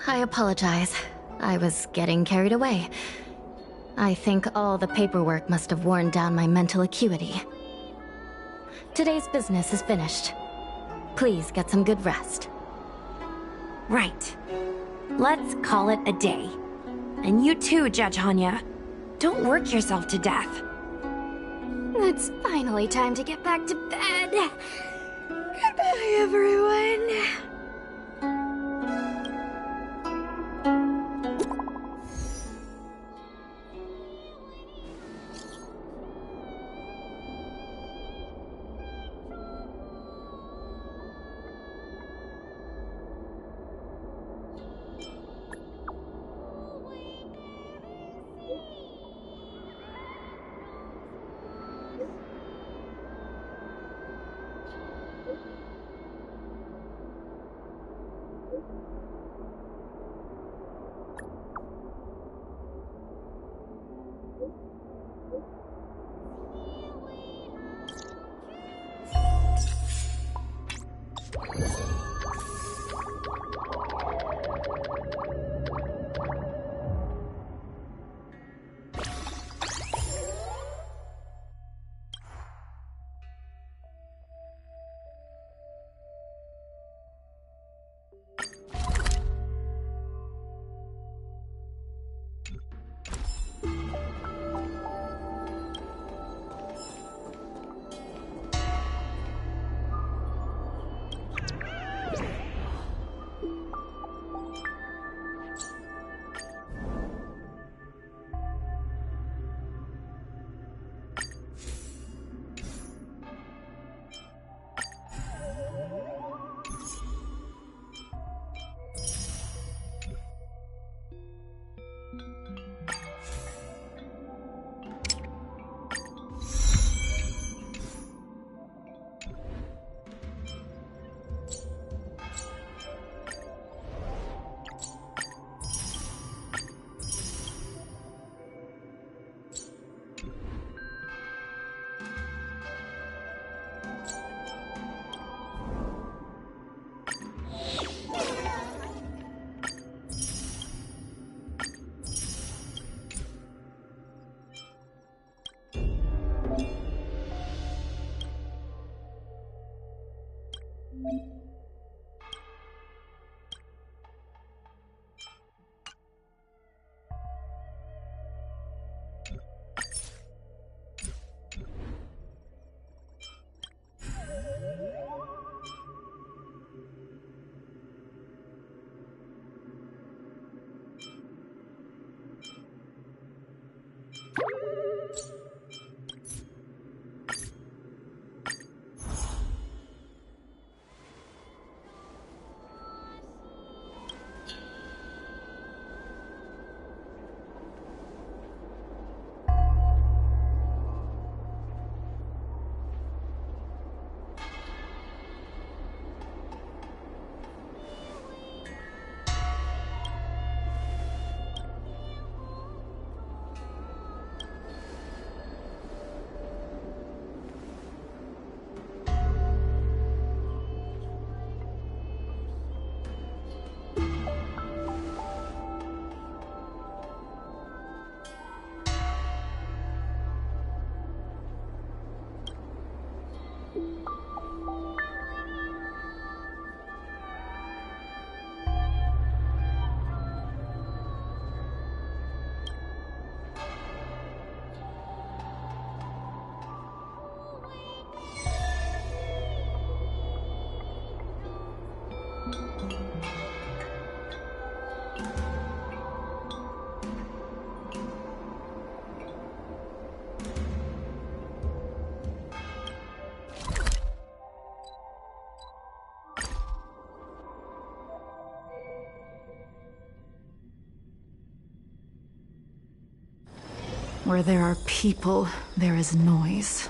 I apologize. I was getting carried away. I think all the paperwork must have worn down my mental acuity. Today's business is finished. Please get some good rest.
Right. Let's call it a day. And you too, Judge Hanya. Don't work yourself to death.
It's finally time to get back to bed. Goodbye, everyone.
Where there are people, there is noise.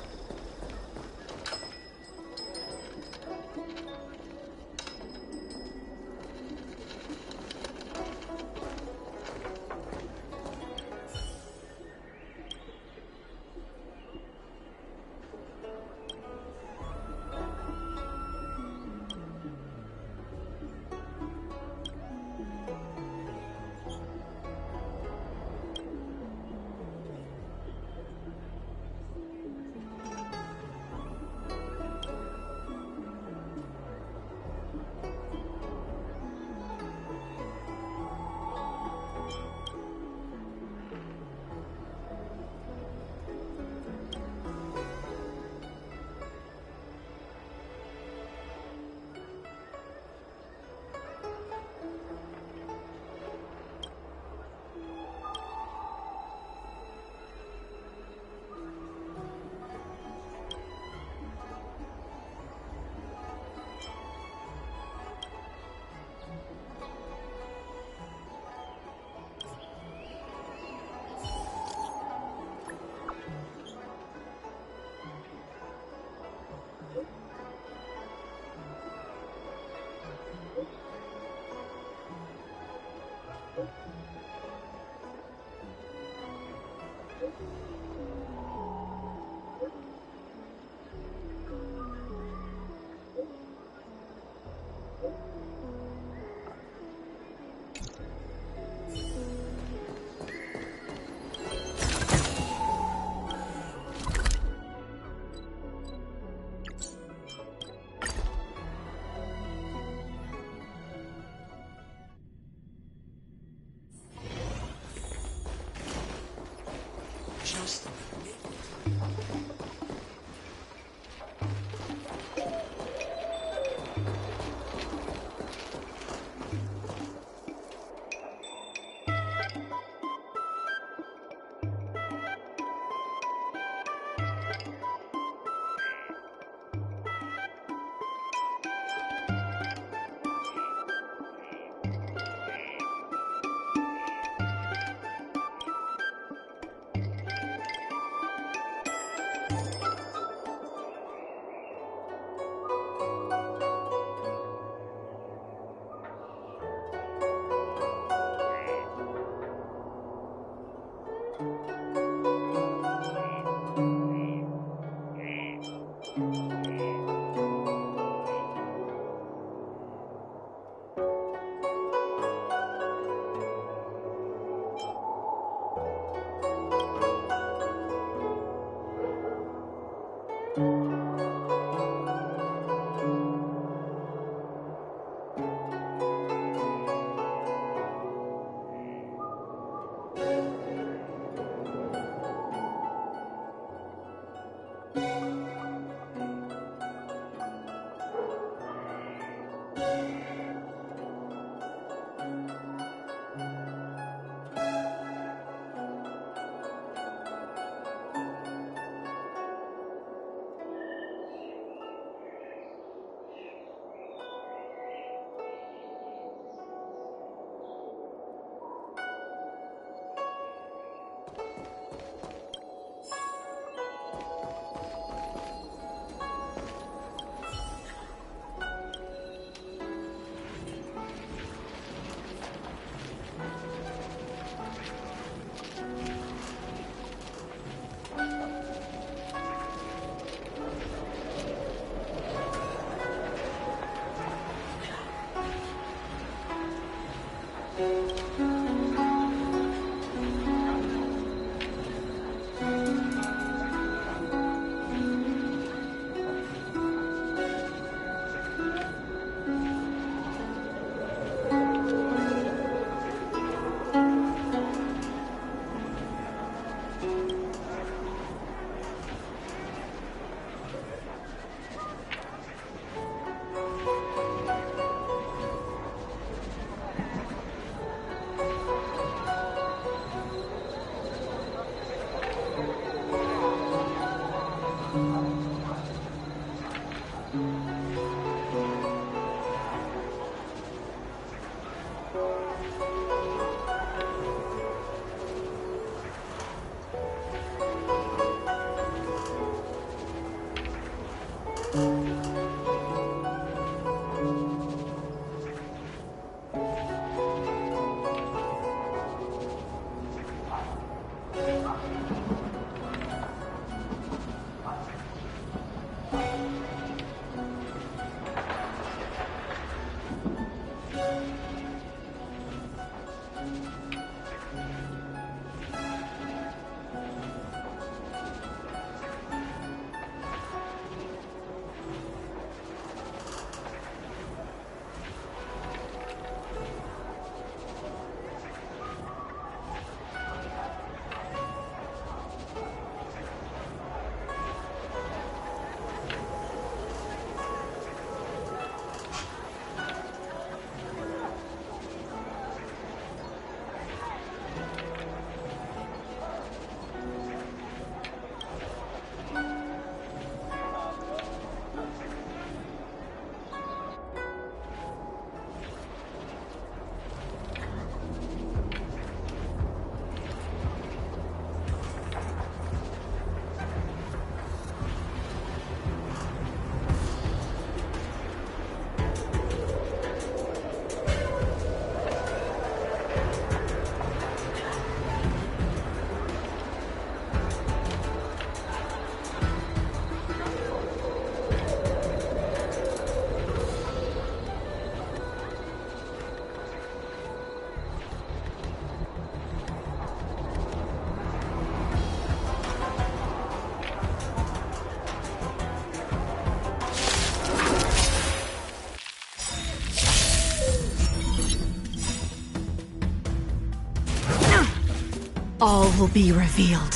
all will be revealed.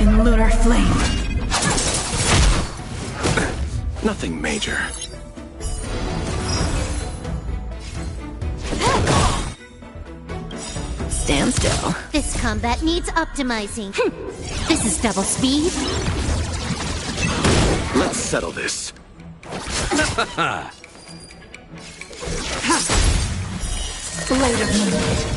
In lunar flame.
Nothing major.
Stand still.
This combat needs optimizing. This is double speed.
Let's settle this.
Blade of Moonlight.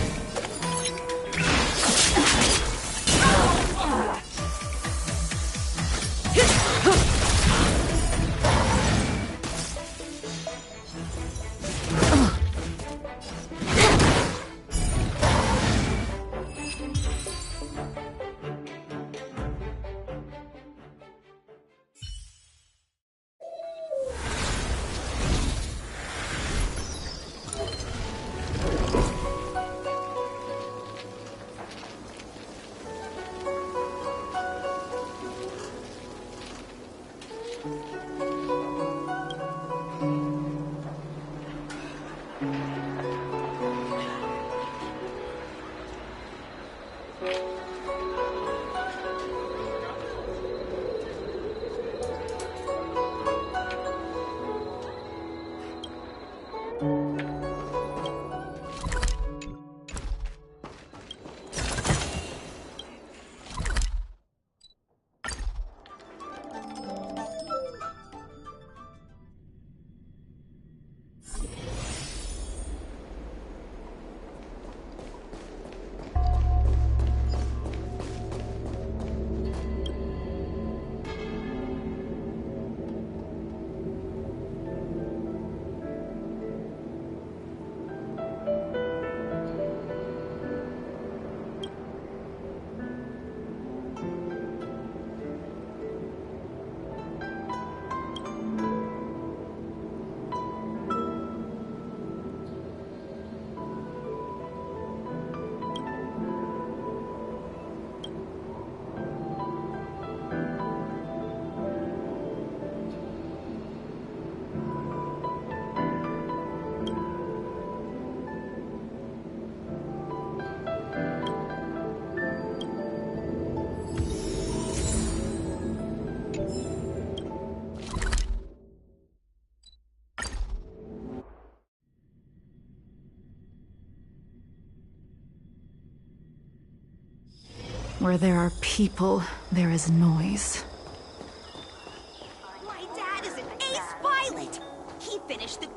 Where there are people, there is noise.
My dad is an ace pilot! He finished the...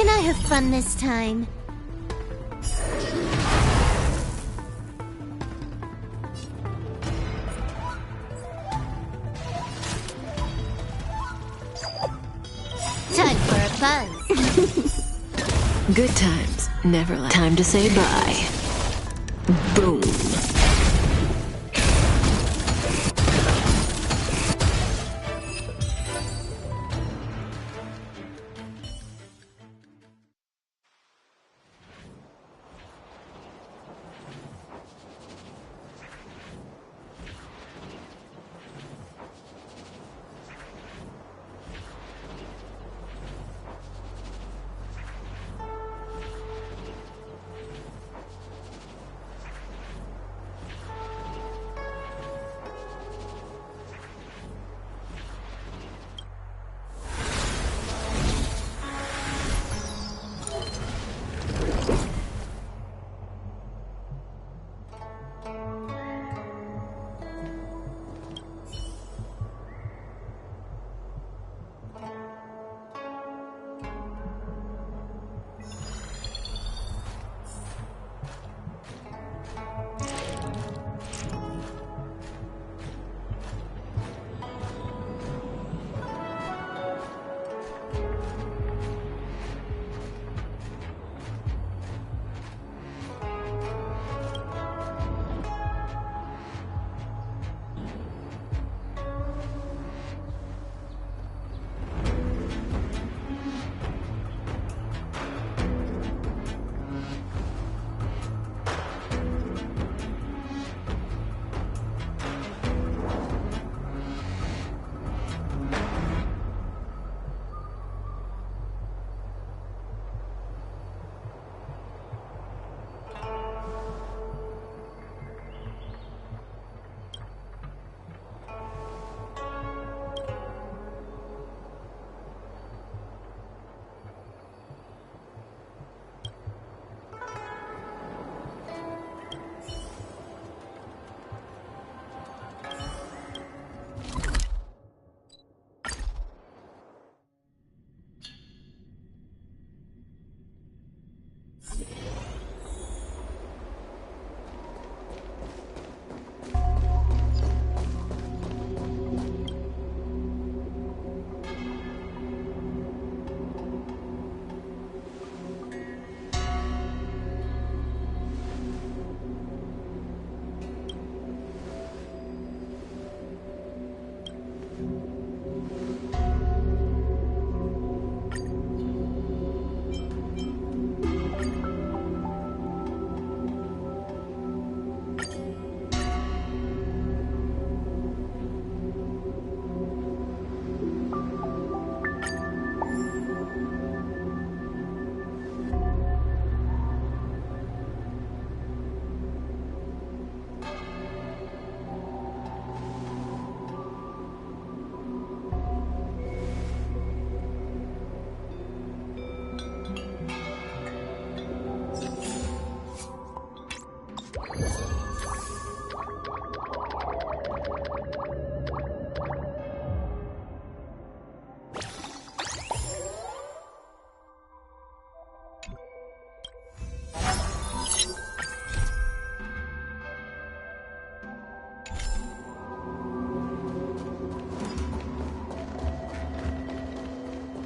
Can I have fun this time? Time for a buzz.
Good times, never last. Time to say bye. Boom.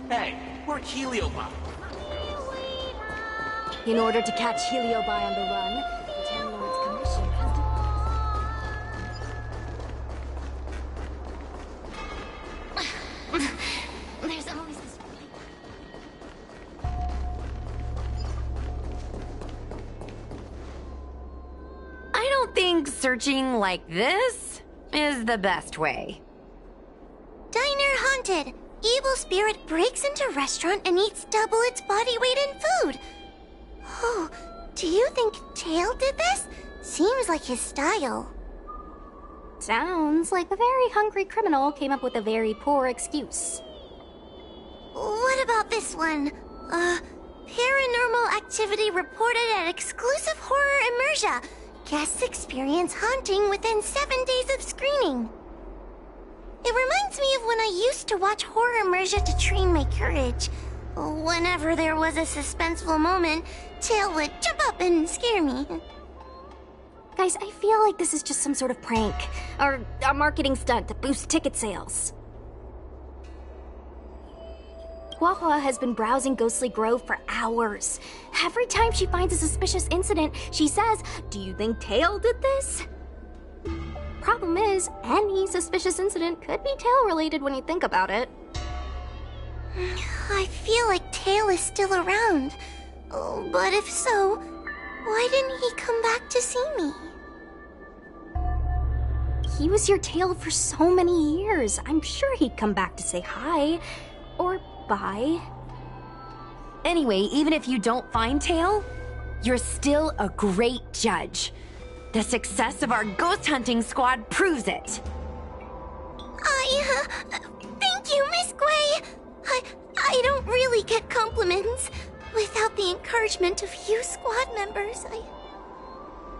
Hey, we're Heliobot.
In order to catch Heliobi on the run, the Ten Lords Commission has to...
There's always this...
I don't think searching like this is the best way.
Diner haunted. Evil spirit breaks into restaurant and eats double its body weight in food. Oh, do you think Tail did this? Seems like his style.
Sounds like a very hungry criminal came up with a very poor excuse.
What about this one? Paranormal activity reported at exclusive horror immersia. Guests experience haunting within 7 days of screening. It reminds me of when I used to watch horror immersia to train my courage. Whenever there was a suspenseful moment, Tail would jump up and scare me.
Guys, I feel like this is just some sort of prank, or a marketing stunt to boost ticket sales. Huahua has been browsing Ghostly Grove for hours. Every time she finds a suspicious incident, she says, "Do you think Tail did this?" Problem is, any suspicious incident could be Tail-related when you think about it.
I feel like Tail is still around. Oh, but if so, why didn't he come back to see me?
He was your Tail for so many years. I'm sure he'd come back to say hi. Or bye.
Anyway, even if you don't find Tail, you're still a great judge. The success of our ghost hunting squad proves it.
Thank you, Miss Gui. I don't really get compliments. Without the encouragement of you squad members,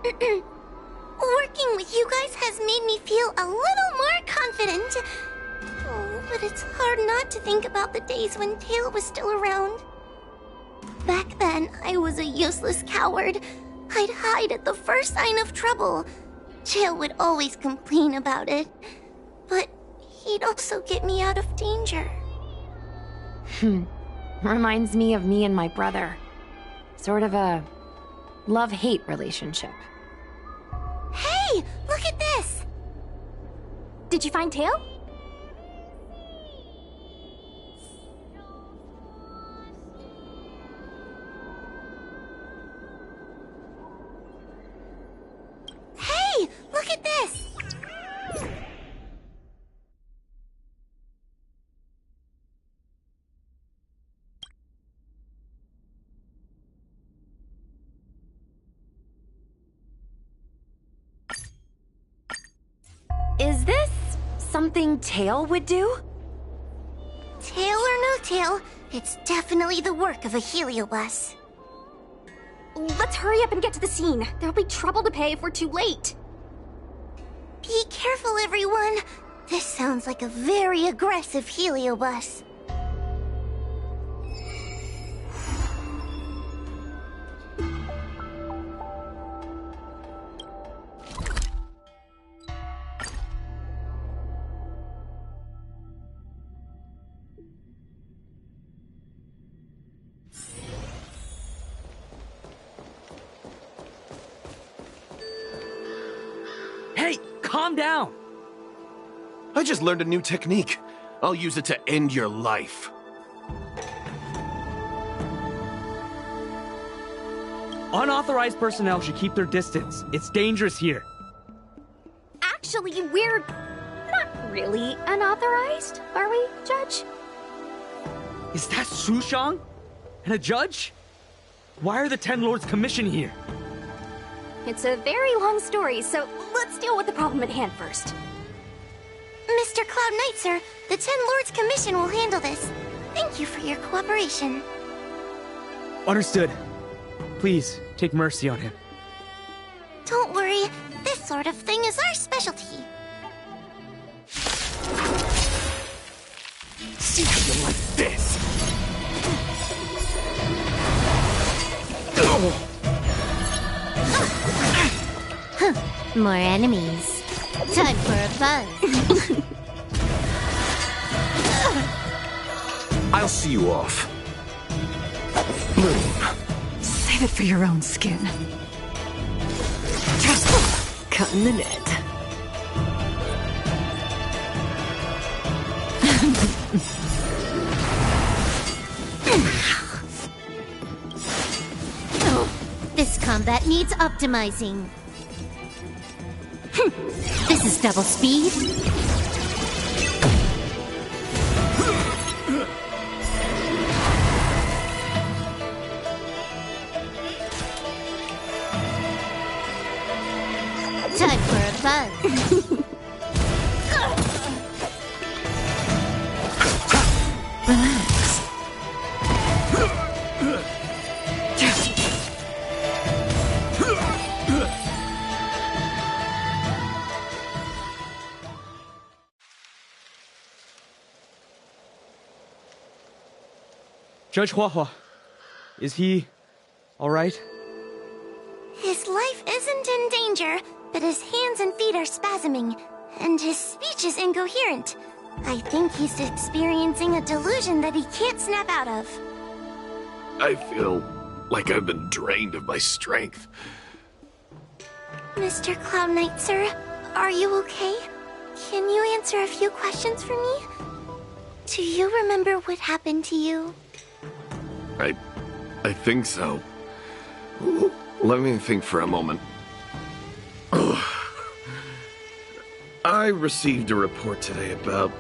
working with you guys has made me feel a little more confident. Oh, but it's hard not to think about the days when Tail was still around. Back then, I was a useless coward. I'd hide at the first sign of trouble. Tail would always complain about it. But he'd also get me out of danger.
Reminds me of me and my brother. Sort of a love-hate relationship.
Hey, look at this!
Did you find Tail?
Hey, look at this!
Is this something Tail would do?
Tail or no tail, it's definitely the work of a heliobus.
Let's hurry up and get to the scene. There'll be trouble to pay if we're too late.
Be careful, everyone. This sounds like a very aggressive heliobus.
Hey, calm down!
I just learned a new technique. I'll use it to end your life.
Unauthorized personnel should keep their distance. It's dangerous here.
Actually, we're not really unauthorized, are we, Judge?
Is that Sushang? And a judge? Why are the Ten Lords Commission here?
It's a very long story, so let's deal with the problem at hand first.
Mr. Cloud Knight, sir, the Ten Lords Commission will handle this. Thank you for your cooperation.
Understood. Please, take mercy on him.
Don't worry, this sort of thing is our specialty.
See how you like this?
More enemies. Time for a buzz.
I'll see you off.
Save it for your own skin.
Cutting the net.
This combat needs optimizing. This is double speed. Time for a buzz.
Relax.
Judge Huahua, is he all right?
His life isn't in danger, but his hands and feet are spasming, and his speech is incoherent. I think he's experiencing a delusion that he can't snap out of.
I feel like I've been drained of my strength.
Mr. Cloud Knight, sir, are you okay? Can you answer a few questions for me? Do you remember what happened to you?
I think so. Let me think for a moment. I received a report today about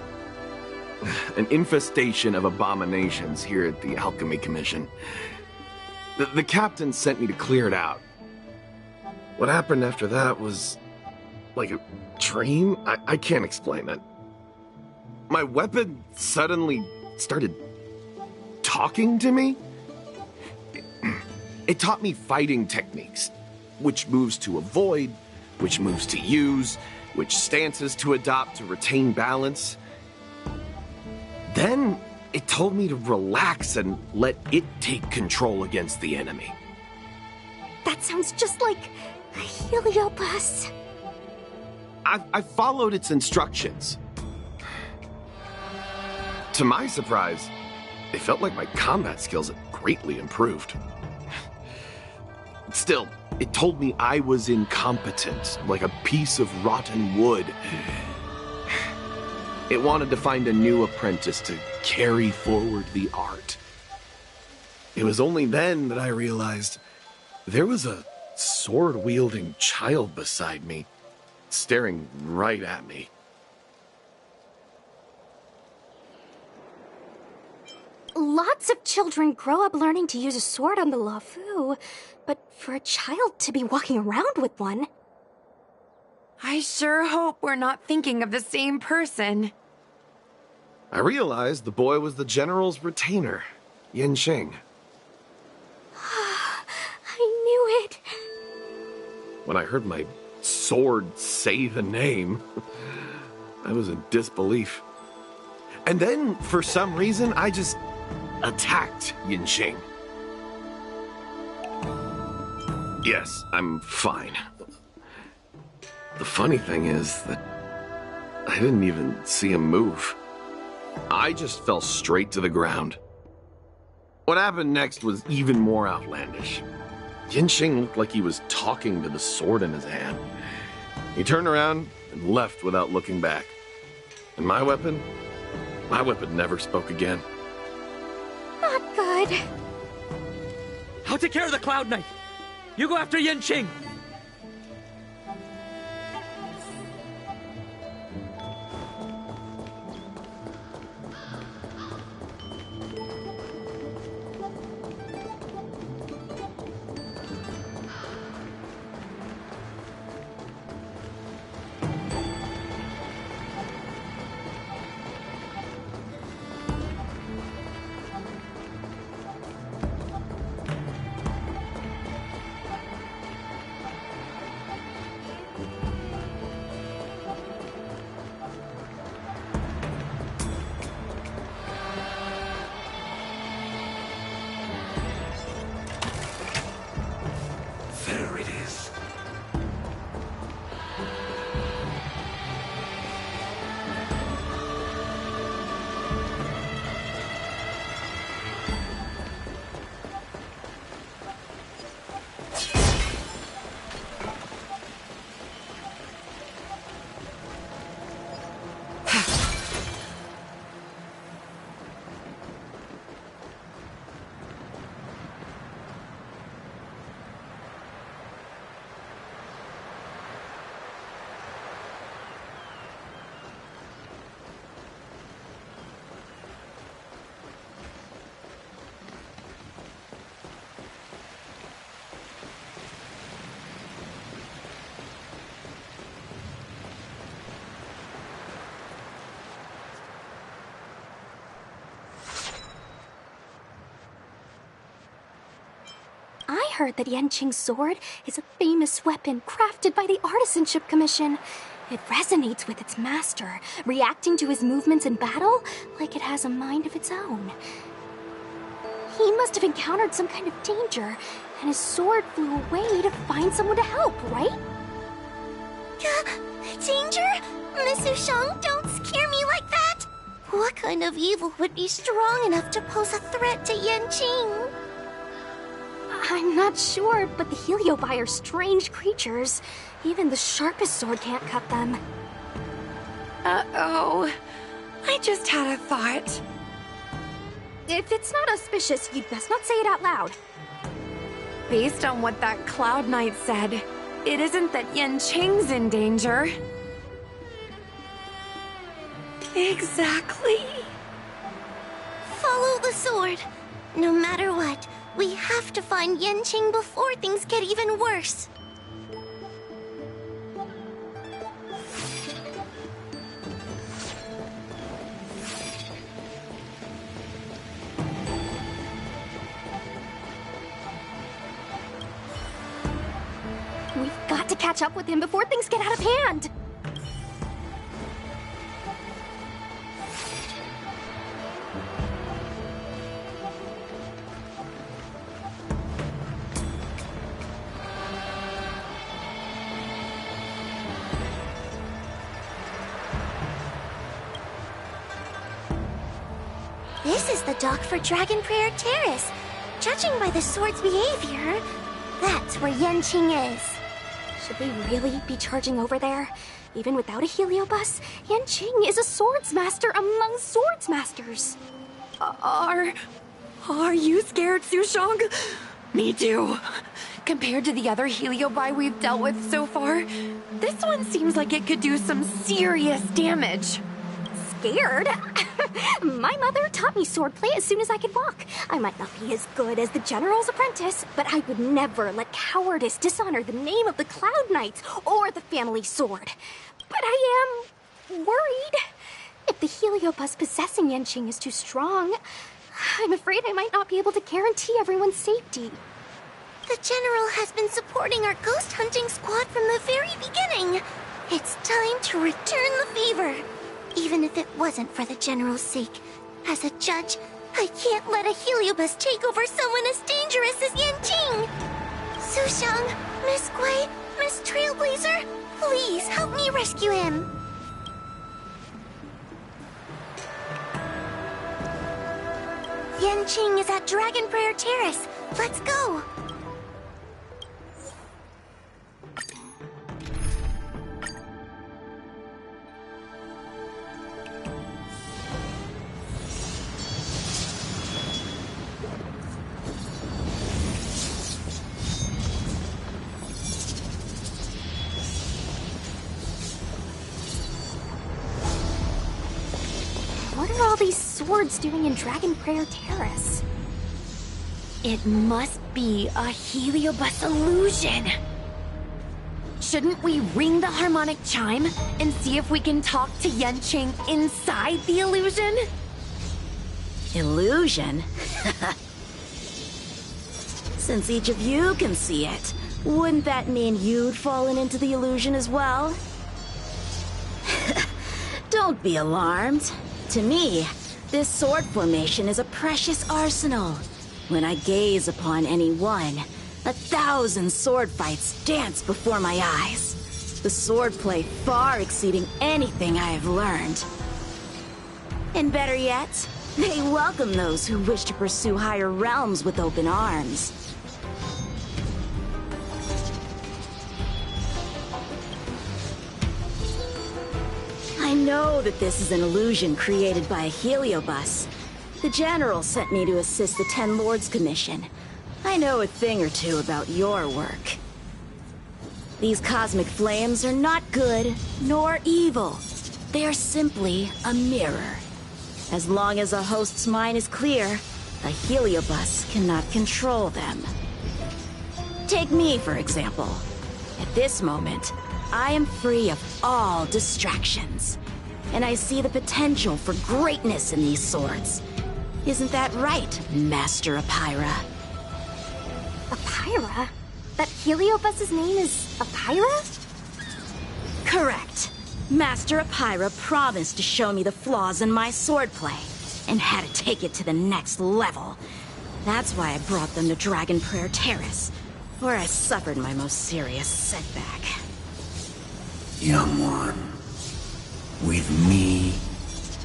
an infestation of abominations here at the Alchemy Commission. The captain sent me to clear it out. What happened after that was like a dream? I can't explain it. My weapon suddenly started talking to me. It taught me fighting techniques, which moves to avoid, which moves to use, which stances to adopt to retain balance. Then it told me to relax and let it take control against the enemy.
That sounds just like a Heliobus.
I followed its instructions. To my surprise, it felt like my combat skills had greatly improved. Still, it told me I was incompetent, like a piece of rotten wood. It wanted to find a new apprentice to carry forward the art. It was only then that I realized there was a sword-wielding child beside me, staring right at me.
Lots of children grow up learning to use a sword on the Luofu, but for a child to be walking around with one...
I sure hope we're not thinking of the same person.
I realized the boy was the general's retainer, Yin Xing.
I knew it.
When I heard my sword say the name, I was in disbelief. And then, for some reason, I just attacked Yin Xing. Yes, I'm fine. The funny thing is that I didn't even see him move. I just fell straight to the ground. What happened next was even more outlandish. Yin Xing looked like he was talking to the sword in his hand. He turned around and left without looking back. And my weapon never spoke again.
Not good.
I'll take care of the Cloud Knight. You go after Yin Xing.
heard that Yanqing's sword is a famous weapon crafted by the Artisanship Commission. It resonates with its master, reacting to his movements in battle like it has a mind of its own. He must have encountered some kind of danger, and his sword flew away to find someone to help, right?
Danger? Miss Sushang, don't scare me like that! What kind of evil would be strong enough to pose a threat to Yanqing?
I'm not sure, but the Heliobi are strange creatures. Even the sharpest sword can't cut them.
Uh-oh. I just had a thought.
If it's not auspicious, you'd best not say it out loud.
Based on what that Cloud Knight said, it isn't that Yanqing's in danger. Exactly.
Follow the sword. No matter what, we have to find Yanqing before things get even worse.
We've got to catch up with him before things get out of hand.
This is the dock for Dragon Prayer Terrace. Judging by the sword's behavior, that's where Yanqing is.
Should we really be charging over there? Even without a Heliobus, Yanqing is a swords master among swords masters.
Are you scared, Sushang? Me too. Compared to the other Heliobi we've dealt with so far, this one seems like it could do some serious damage.
Scared? My mother taught me swordplay as soon as I could walk. I might not be as good as the General's apprentice, but I would never let cowardice dishonor the name of the Cloud Knights or the family sword. But I am worried. If the Heliobus possessing Yanqing is too strong, I'm afraid I might not be able to guarantee everyone's safety.
The General has been supporting our ghost hunting squad from the very beginning. It's time to return the favor. Even if it wasn't for the General's sake. As a judge, I can't let a Heliobus take over someone as dangerous as Yanqing! Sushang, Miss Gui, Miss Trailblazer, please help me rescue him! Yanqing is at Dragon Prayer Terrace. Let's go!
What are all these swords doing in Dragon Prayer Terrace?
It must be a Heliobus illusion. Shouldn't we ring the harmonic chime and see if we can talk to Yanqing inside the illusion?
Illusion? Since each of you can see it, wouldn't that mean you'd fallen into the illusion as well? Don't be alarmed. To me, this sword formation is a precious arsenal. When I gaze upon any one, 1,000 sword fights dance before my eyes. The swordplay far exceeding anything I have learned. And better yet, they welcome those who wish to pursue higher realms with open arms. I know that this is an illusion created by a Heliobus. The General sent me to assist the Ten Lords Commission. I know a thing or two about your work. These cosmic flames are not good nor evil. They are simply a mirror. As long as a host's mind is clear, a Heliobus cannot control them. Take me, for example. At this moment, I am free of all distractions, and I see the potential for greatness in these swords. Isn't that right, Master Apira?
Apira? Apira? That Heliobus's name is Apira?
Correct. Master Apira promised to show me the flaws in my swordplay, and had to take it to the next level. That's why I brought them to Dragon Prayer Terrace, where I suffered my most serious setback.
Young one, with me,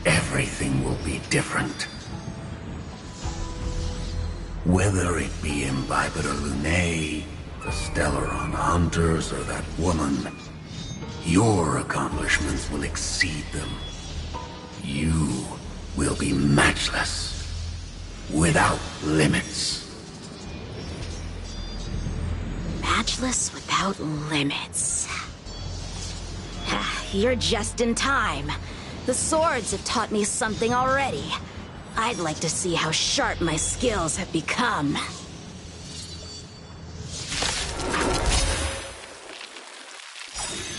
everything will be different. Whether it be Imbibitor Lunae, the Stellaron Hunters, or that woman, your accomplishments will exceed them. You will be matchless, without limits.
Matchless without limits. You're just in time. The swords have taught me something already. I'd like to see how sharp my skills have become.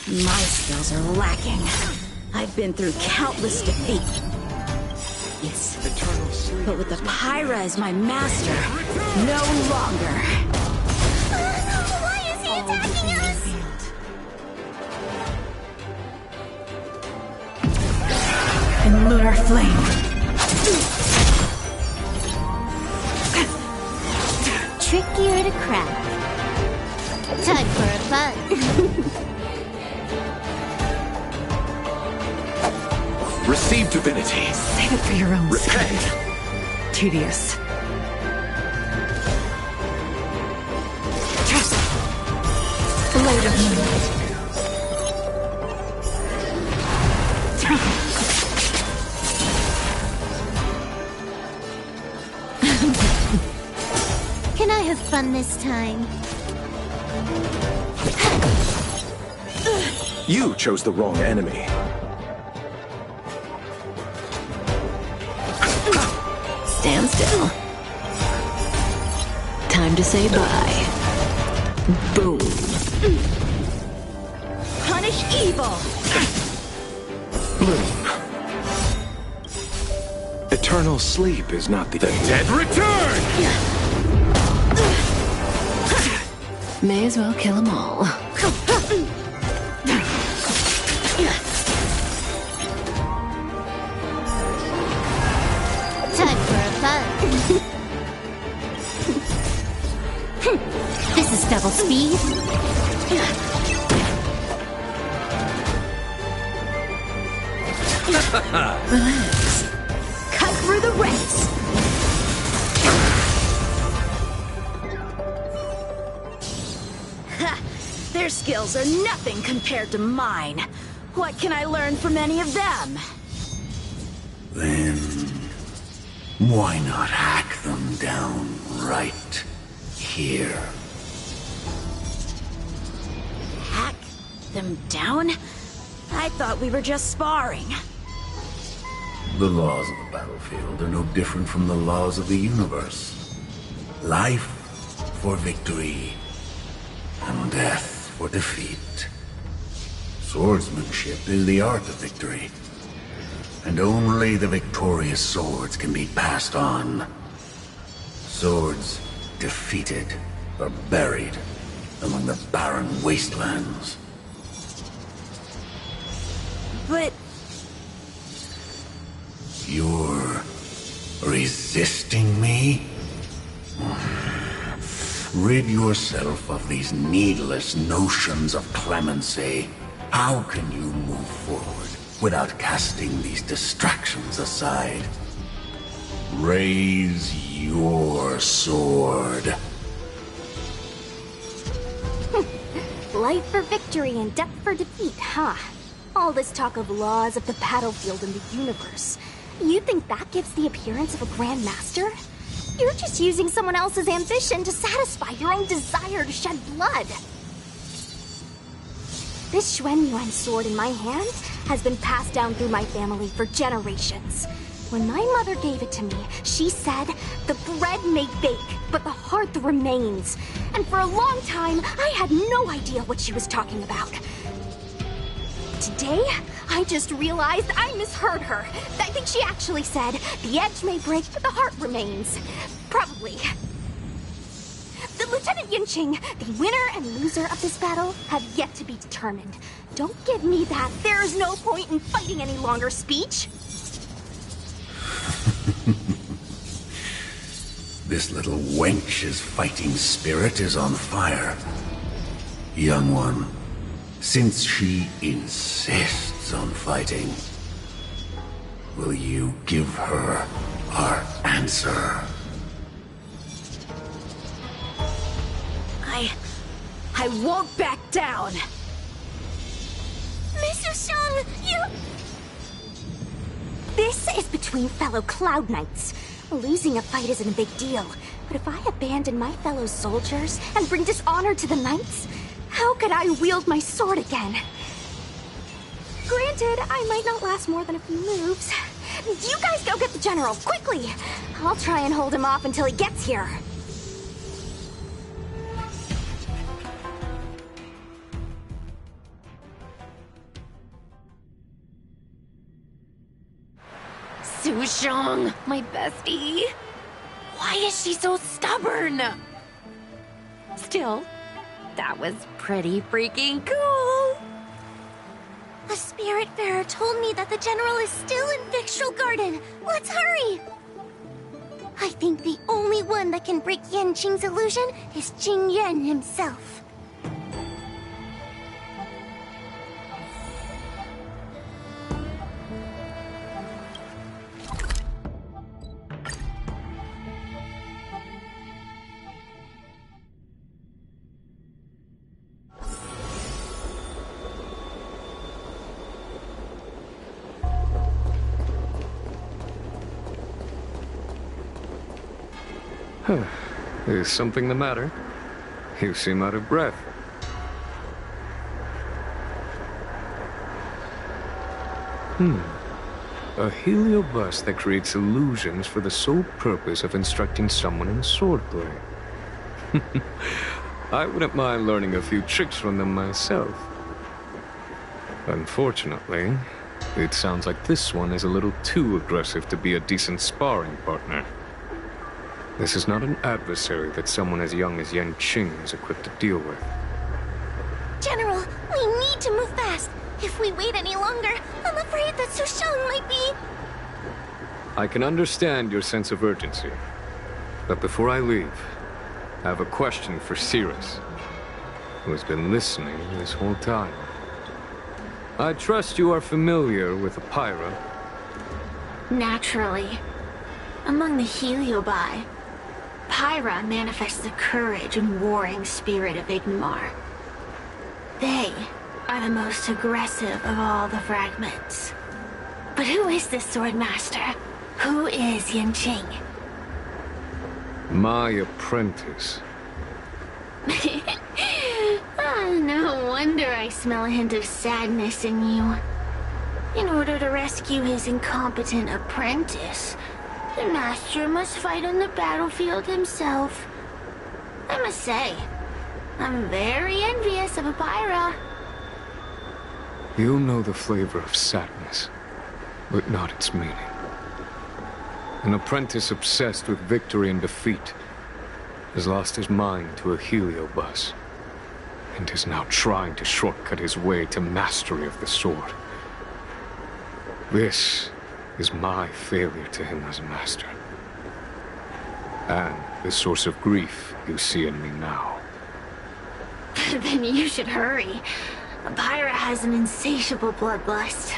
My skills are lacking. I've been through countless defeats. But with Apira as my master, no longer.
Why is he attacking us?
And lunar flame.
Trickier to crack. Time for a fun.
Receive divinity.
Save it for your own
Repent.
sake. Tedious. Blade of moonlight.
Can I have fun this time?
You chose the wrong enemy.
Stand still. Time to say bye. Boom.
Punish evil!
Bloom. Eternal sleep is not the dead return!
May as well kill them all.
Time for a fun. This is double speed.
Relax.
Cut through the ranks! Ha! Their skills are nothing compared to mine. What can I learn from any of them?
Then, why not hack them down right here?
Hack them down? I thought we were just sparring.
The laws of the battlefield are no different from the laws of the universe. Life for victory, and death for defeat. Swordsmanship is the art of victory, and only the victorious swords can be passed on. Swords defeated are buried among the barren wastelands.
But
You're resisting me? Rid yourself of these needless notions of clemency. How can you move forward without casting these distractions aside? Raise your sword.
Life for victory and death for defeat, huh? All this talk of laws of the battlefield and the universe. You think that gives the appearance of a Grand Master? You're just using someone else's ambition to satisfy your own desire to shed blood. This Xuan Yuan sword in my hand has been passed down through my family for generations. When my mother gave it to me, she said, "The bread may bake, but the heart remains." And for a long time, I had no idea what she was talking about. Today, I just realized I misheard her. I think she actually said, "The edge may break, but the heart remains." Probably. Lieutenant Yinqing, the winner and loser of this battle have yet to be determined. Don't give me that "there is no point in fighting any longer" speech.
This little wench's fighting spirit is on fire. Young one, since she insists on fighting, will you give her our answer?
I won't back down!
Miss Sushang, you...
This is between fellow Cloud Knights. Losing a fight isn't a big deal, but if I abandon my fellow soldiers and bring dishonor to the Knights, how could I wield my sword again? Granted, I might not last more than a few moves. You guys go get the General, quickly! I'll try and hold him off until he gets here.
Sushang, my bestie. Why is she so stubborn? Still, that was pretty freaking cool.
A Spiritfarer told me that the General is still in Victual Garden. Let's hurry! I think the only one that can break Yanqing's illusion is Jing Yuan himself.
Is something the matter? You seem out of breath. A heliobus that creates illusions for the sole purpose of instructing someone in swordplay. I wouldn't mind learning a few tricks from them myself. Unfortunately, it sounds like this one is a little too aggressive to be a decent sparring partner. This is not an adversary that someone as young as Yanqing is equipped to deal with.
General, we need to move fast. If we wait any longer, I'm afraid that Sushang might be...
I can understand your sense of urgency. But before I leave, I have a question for Cirrus, who has been listening this whole time. I trust you are familiar with Apira.
Naturally. Among the Heliobi, Pyra manifests the courage and warring spirit of Igmar. They are the most aggressive of all the fragments. But who is this swordmaster? Who is Yanqing?
My apprentice.
No wonder I smell a hint of sadness in you. In order to rescue his incompetent apprentice, the master must fight on the battlefield himself. I must say, I'm very envious of Apira.
You know the flavor of sadness, but not its meaning. An apprentice obsessed with victory and defeat has lost his mind to a heliobus, and is now trying to shortcut his way to mastery of the sword. This is my failure to him as a master. And the source of grief you see in me now.
Then you should hurry. Pyra has an insatiable bloodlust.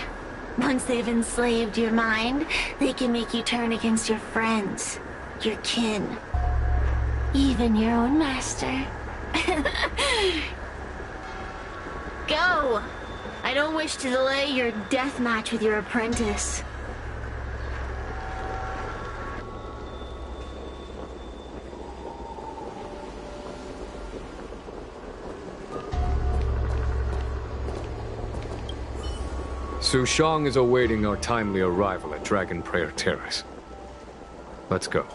Once they've enslaved your mind, they can make you turn against your friends, your kin, even your own master. Go! I don't wish to delay your death match with your apprentice.
Sushang is awaiting our timely arrival at Dragon Prayer Terrace. Let's go.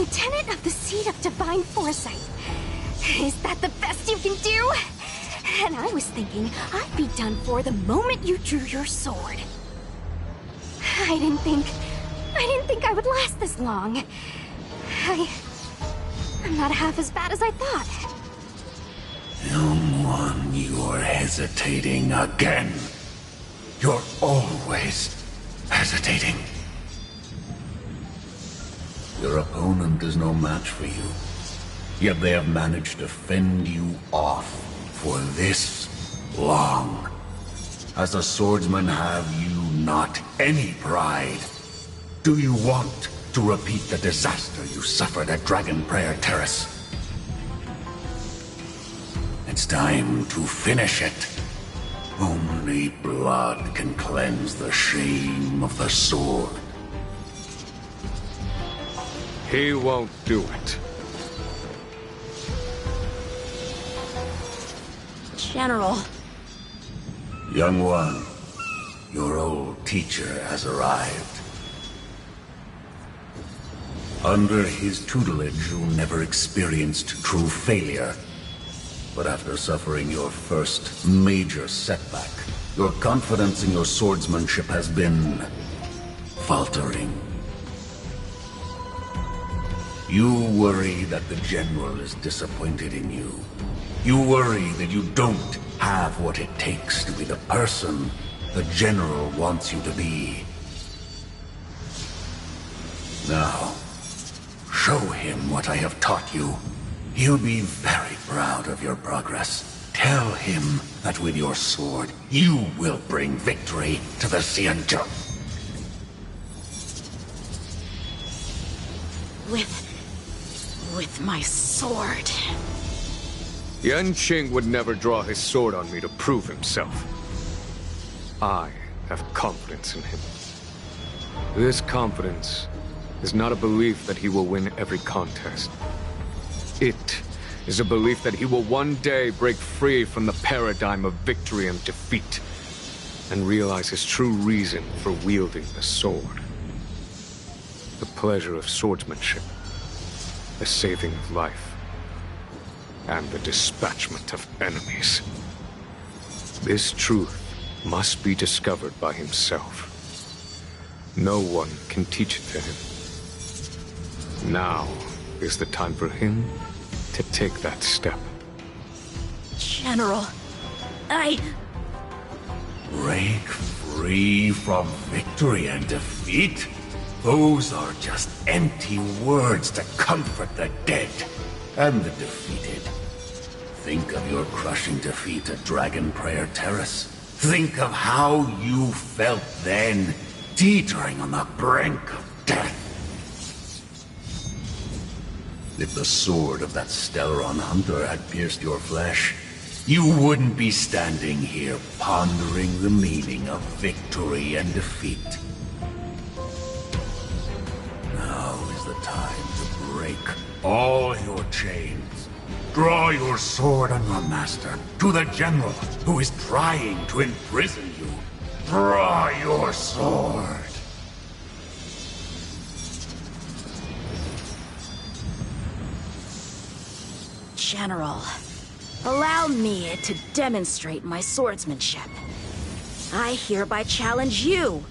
Lieutenant of the Seat of Divine Foresight. Is that the best you can do? And I was thinking I'd be done for the moment you drew your sword. I didn't think I would last this long. I'm not half as bad as I thought.
Young one, you're hesitating again. You're always hesitating. Your opponent is no match for you. Yet they have managed to fend you off for this long. As a swordsman, have you not any pride? Do you want to repeat the disaster you suffered at Dragon Prayer Terrace? It's time to finish it. Only blood can cleanse the shame of the sword.
He won't do it.
General.
Young one, your old teacher has arrived. Under his tutelage, you never experienced true failure. But after suffering your first major setback, your confidence in your swordsmanship has been faltering. You worry that the General is disappointed in you. You worry that you don't have what it takes to be the person the General wants you to be. Now, show him what I have taught you. He'll be very proud of your progress. Tell him that with your sword, you will bring victory to the Xianzhou.
With my sword.
Yan Qing would never draw his sword on me to prove himself. I have confidence in him. This confidence is not a belief that he will win every contest. It is a belief that he will one day break free from the paradigm of victory and defeat, and realize his true reason for wielding the sword. The pleasure of swordsmanship, the saving of life, and the dispatchment of enemies. This truth must be discovered by himself. No one can teach it to him. Now is the time for him to take that step.
General,
Break free from victory and defeat? Those are just empty words to comfort the dead and the defeated. Think of your crushing defeat at Dragon Prayer Terrace. Think of how you felt then, teetering on the brink of death. If the sword of that Stellaron hunter had pierced your flesh, you wouldn't be standing here pondering the meaning of victory and defeat. Now is the time to break all your chains. Draw your sword on your master, to the General who is trying to imprison you. Draw your sword.
General, allow me to demonstrate my swordsmanship. I hereby challenge you.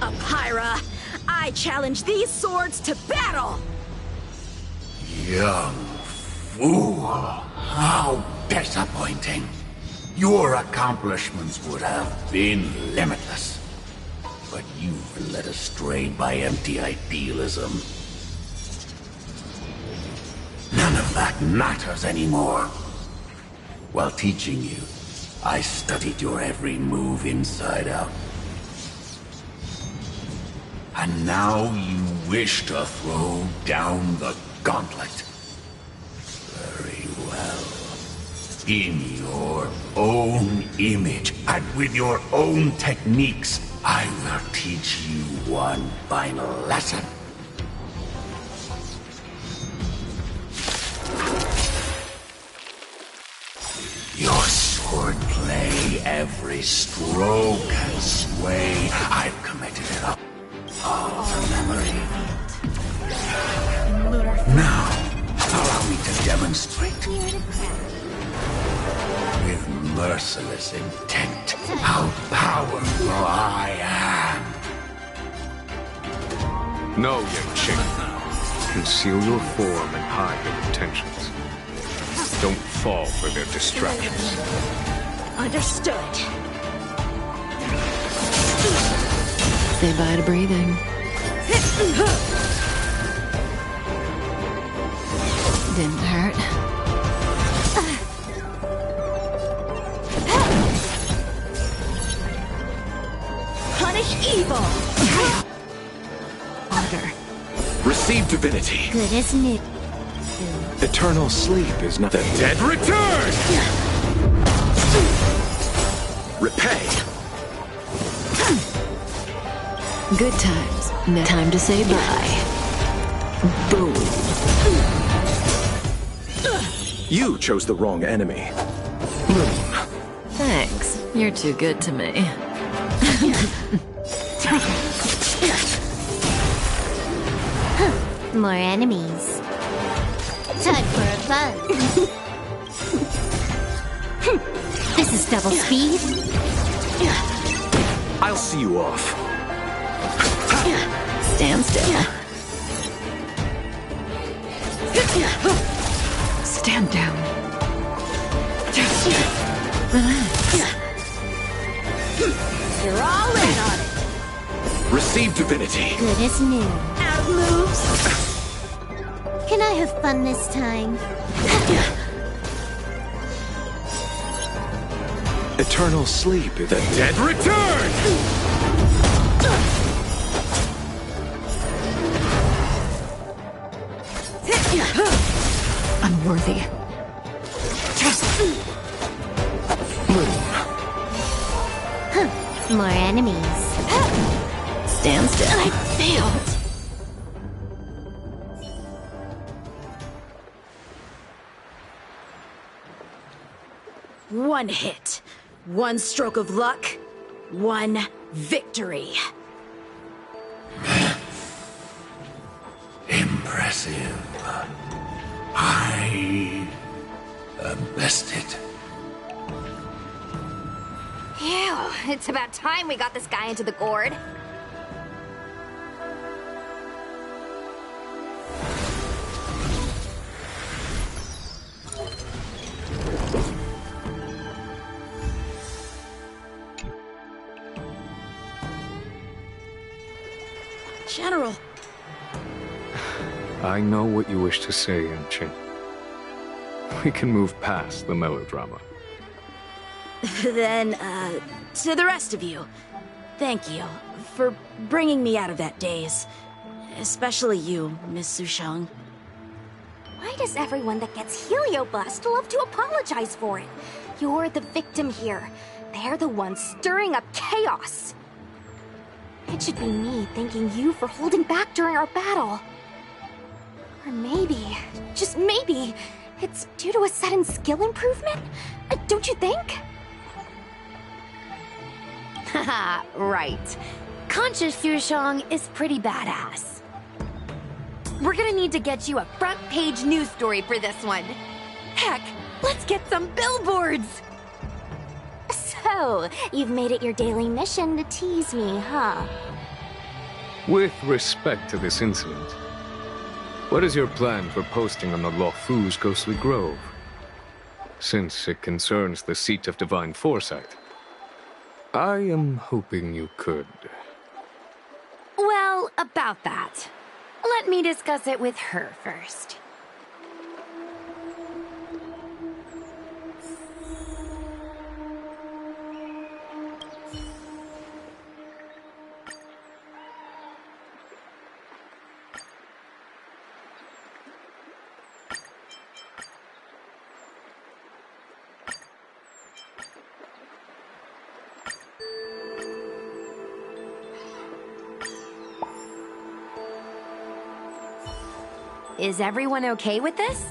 Apyra, I challenge these swords to battle!
Young fool. How disappointing. Your accomplishments would have been limitless. But you've been led astray by empty idealism. None of that matters anymore. While teaching you, I studied your every move inside out. And now you wish to throw down the gauntlet. Very well. In your own image, and with your own techniques, I will teach you one final lesson. Your swordplay every stroke and sway, I've committed it up all to memory. Now, allow me to demonstrate with merciless intent how powerful I am.
No, Yang Qing. Conceal your form and hide your intentions. Don't fall for their distractions.
Understood.
Say bye to breathing. Didn't hurt.
Punish evil!
Order.
Receive divinity.
Good, isn't it?
Eternal sleep is not the dead return! Repay.
Good times. No time to say bye. Boom.
You chose the wrong enemy. Boom.
Thanks. You're too good to me.
More enemies. Time for a buzz. This is double speed.
I'll see you off.
Stand still. Stand down. Relax.
You're all in on it.
Receive divinity.
Good as new.
Out moves.
Can I have fun this time?
Eternal sleep is the dead return!
Unworthy.
More enemies.
Stand still.
I failed.
One hit, one stroke of luck, one victory.
Impressive. I am bested.
Ew, it's about time we got this guy into the gourd.
General.
I know what you wish to say, Yang Qing. We can move past the melodrama.
Then, to the rest of you, thank you for bringing me out of that daze. Especially you, Miss Sushang.
Why does everyone that gets heliobust love to apologize for it? You're the victim here. They're the ones stirring up chaos. It should be me thanking you for holding back during our battle. Or maybe, just maybe, it's due to a sudden skill improvement? Don't you think? Haha, right. Conscious Sushang is pretty badass. We're gonna need to get you a front-page news story for this one. Heck, let's get some billboards!
So, you've made it your daily mission to tease me, huh?
With respect to this incident, what is your plan for posting on the Luofu's Ghostly Grove? Since it concerns the seat of divine foresight, I am hoping you could.
Well, about that. Let me discuss it with her first. Is everyone okay with this?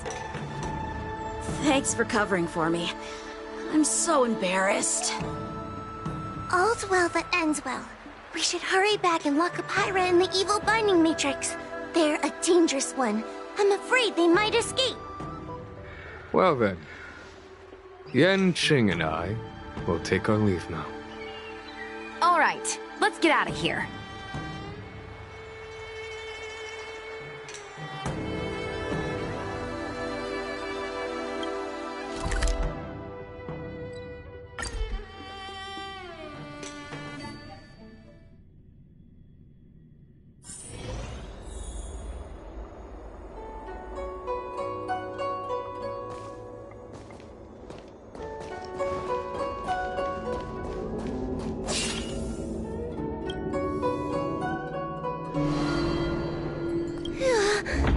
Thanks for covering for me. I'm so embarrassed.
All's well that ends well. We should hurry back and lock up Hyra in the evil binding matrix. They're a dangerous one. I'm afraid they might escape.
Well then, Yan Qing and I will take our leave now.
All right, let's get out of here.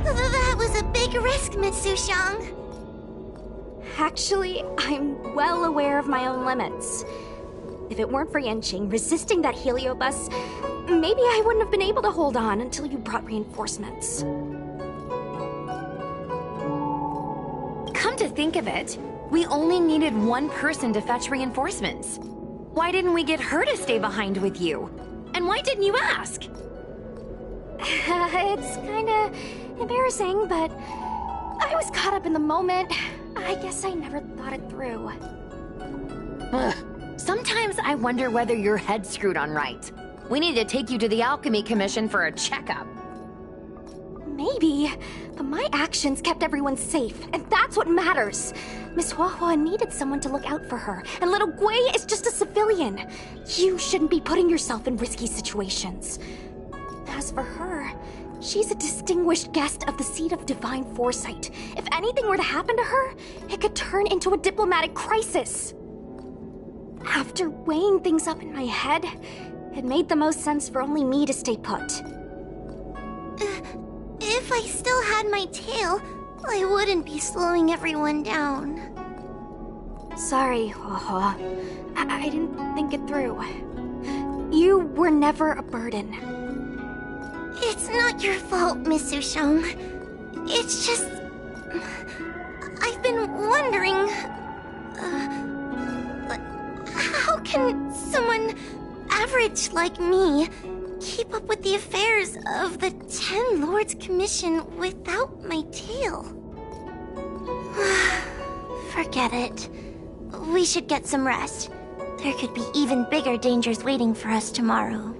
That was a big risk, Miss Sushang.
Actually, I'm well aware of my own limits. If it weren't for Yanqing resisting that heliobus, maybe I wouldn't have been able to hold on until you brought reinforcements.
Come to think of it, we only needed one person to fetch reinforcements. Why didn't we get her to stay behind with you? And why didn't you ask?
It's kinda embarrassing, but I was caught up in the moment. I guess I never thought it through.
Ugh. Sometimes I wonder whether your head's screwed on right. We need to take you to the Alchemy Commission for a checkup.
Maybe, but my actions kept everyone safe, and that's what matters. Miss Huahua needed someone to look out for her, and little Gui is just a civilian. You shouldn't be putting yourself in risky situations. As for her, she's a distinguished guest of the Seat of Divine Foresight. If anything were to happen to her, it could turn into a diplomatic crisis. After weighing things up in my head, it made the most sense for only me to stay put.
If I still had my tail, I wouldn't be slowing everyone down.
Sorry, Huahua. I didn't think it through. You were never a burden.
It's not your fault, Miss Sushang. It's just... I've been wondering... how can someone average like me keep up with the affairs of the 10 Lords Commission without my tail? Forget it. We should get some rest. There could be even bigger dangers waiting for us tomorrow.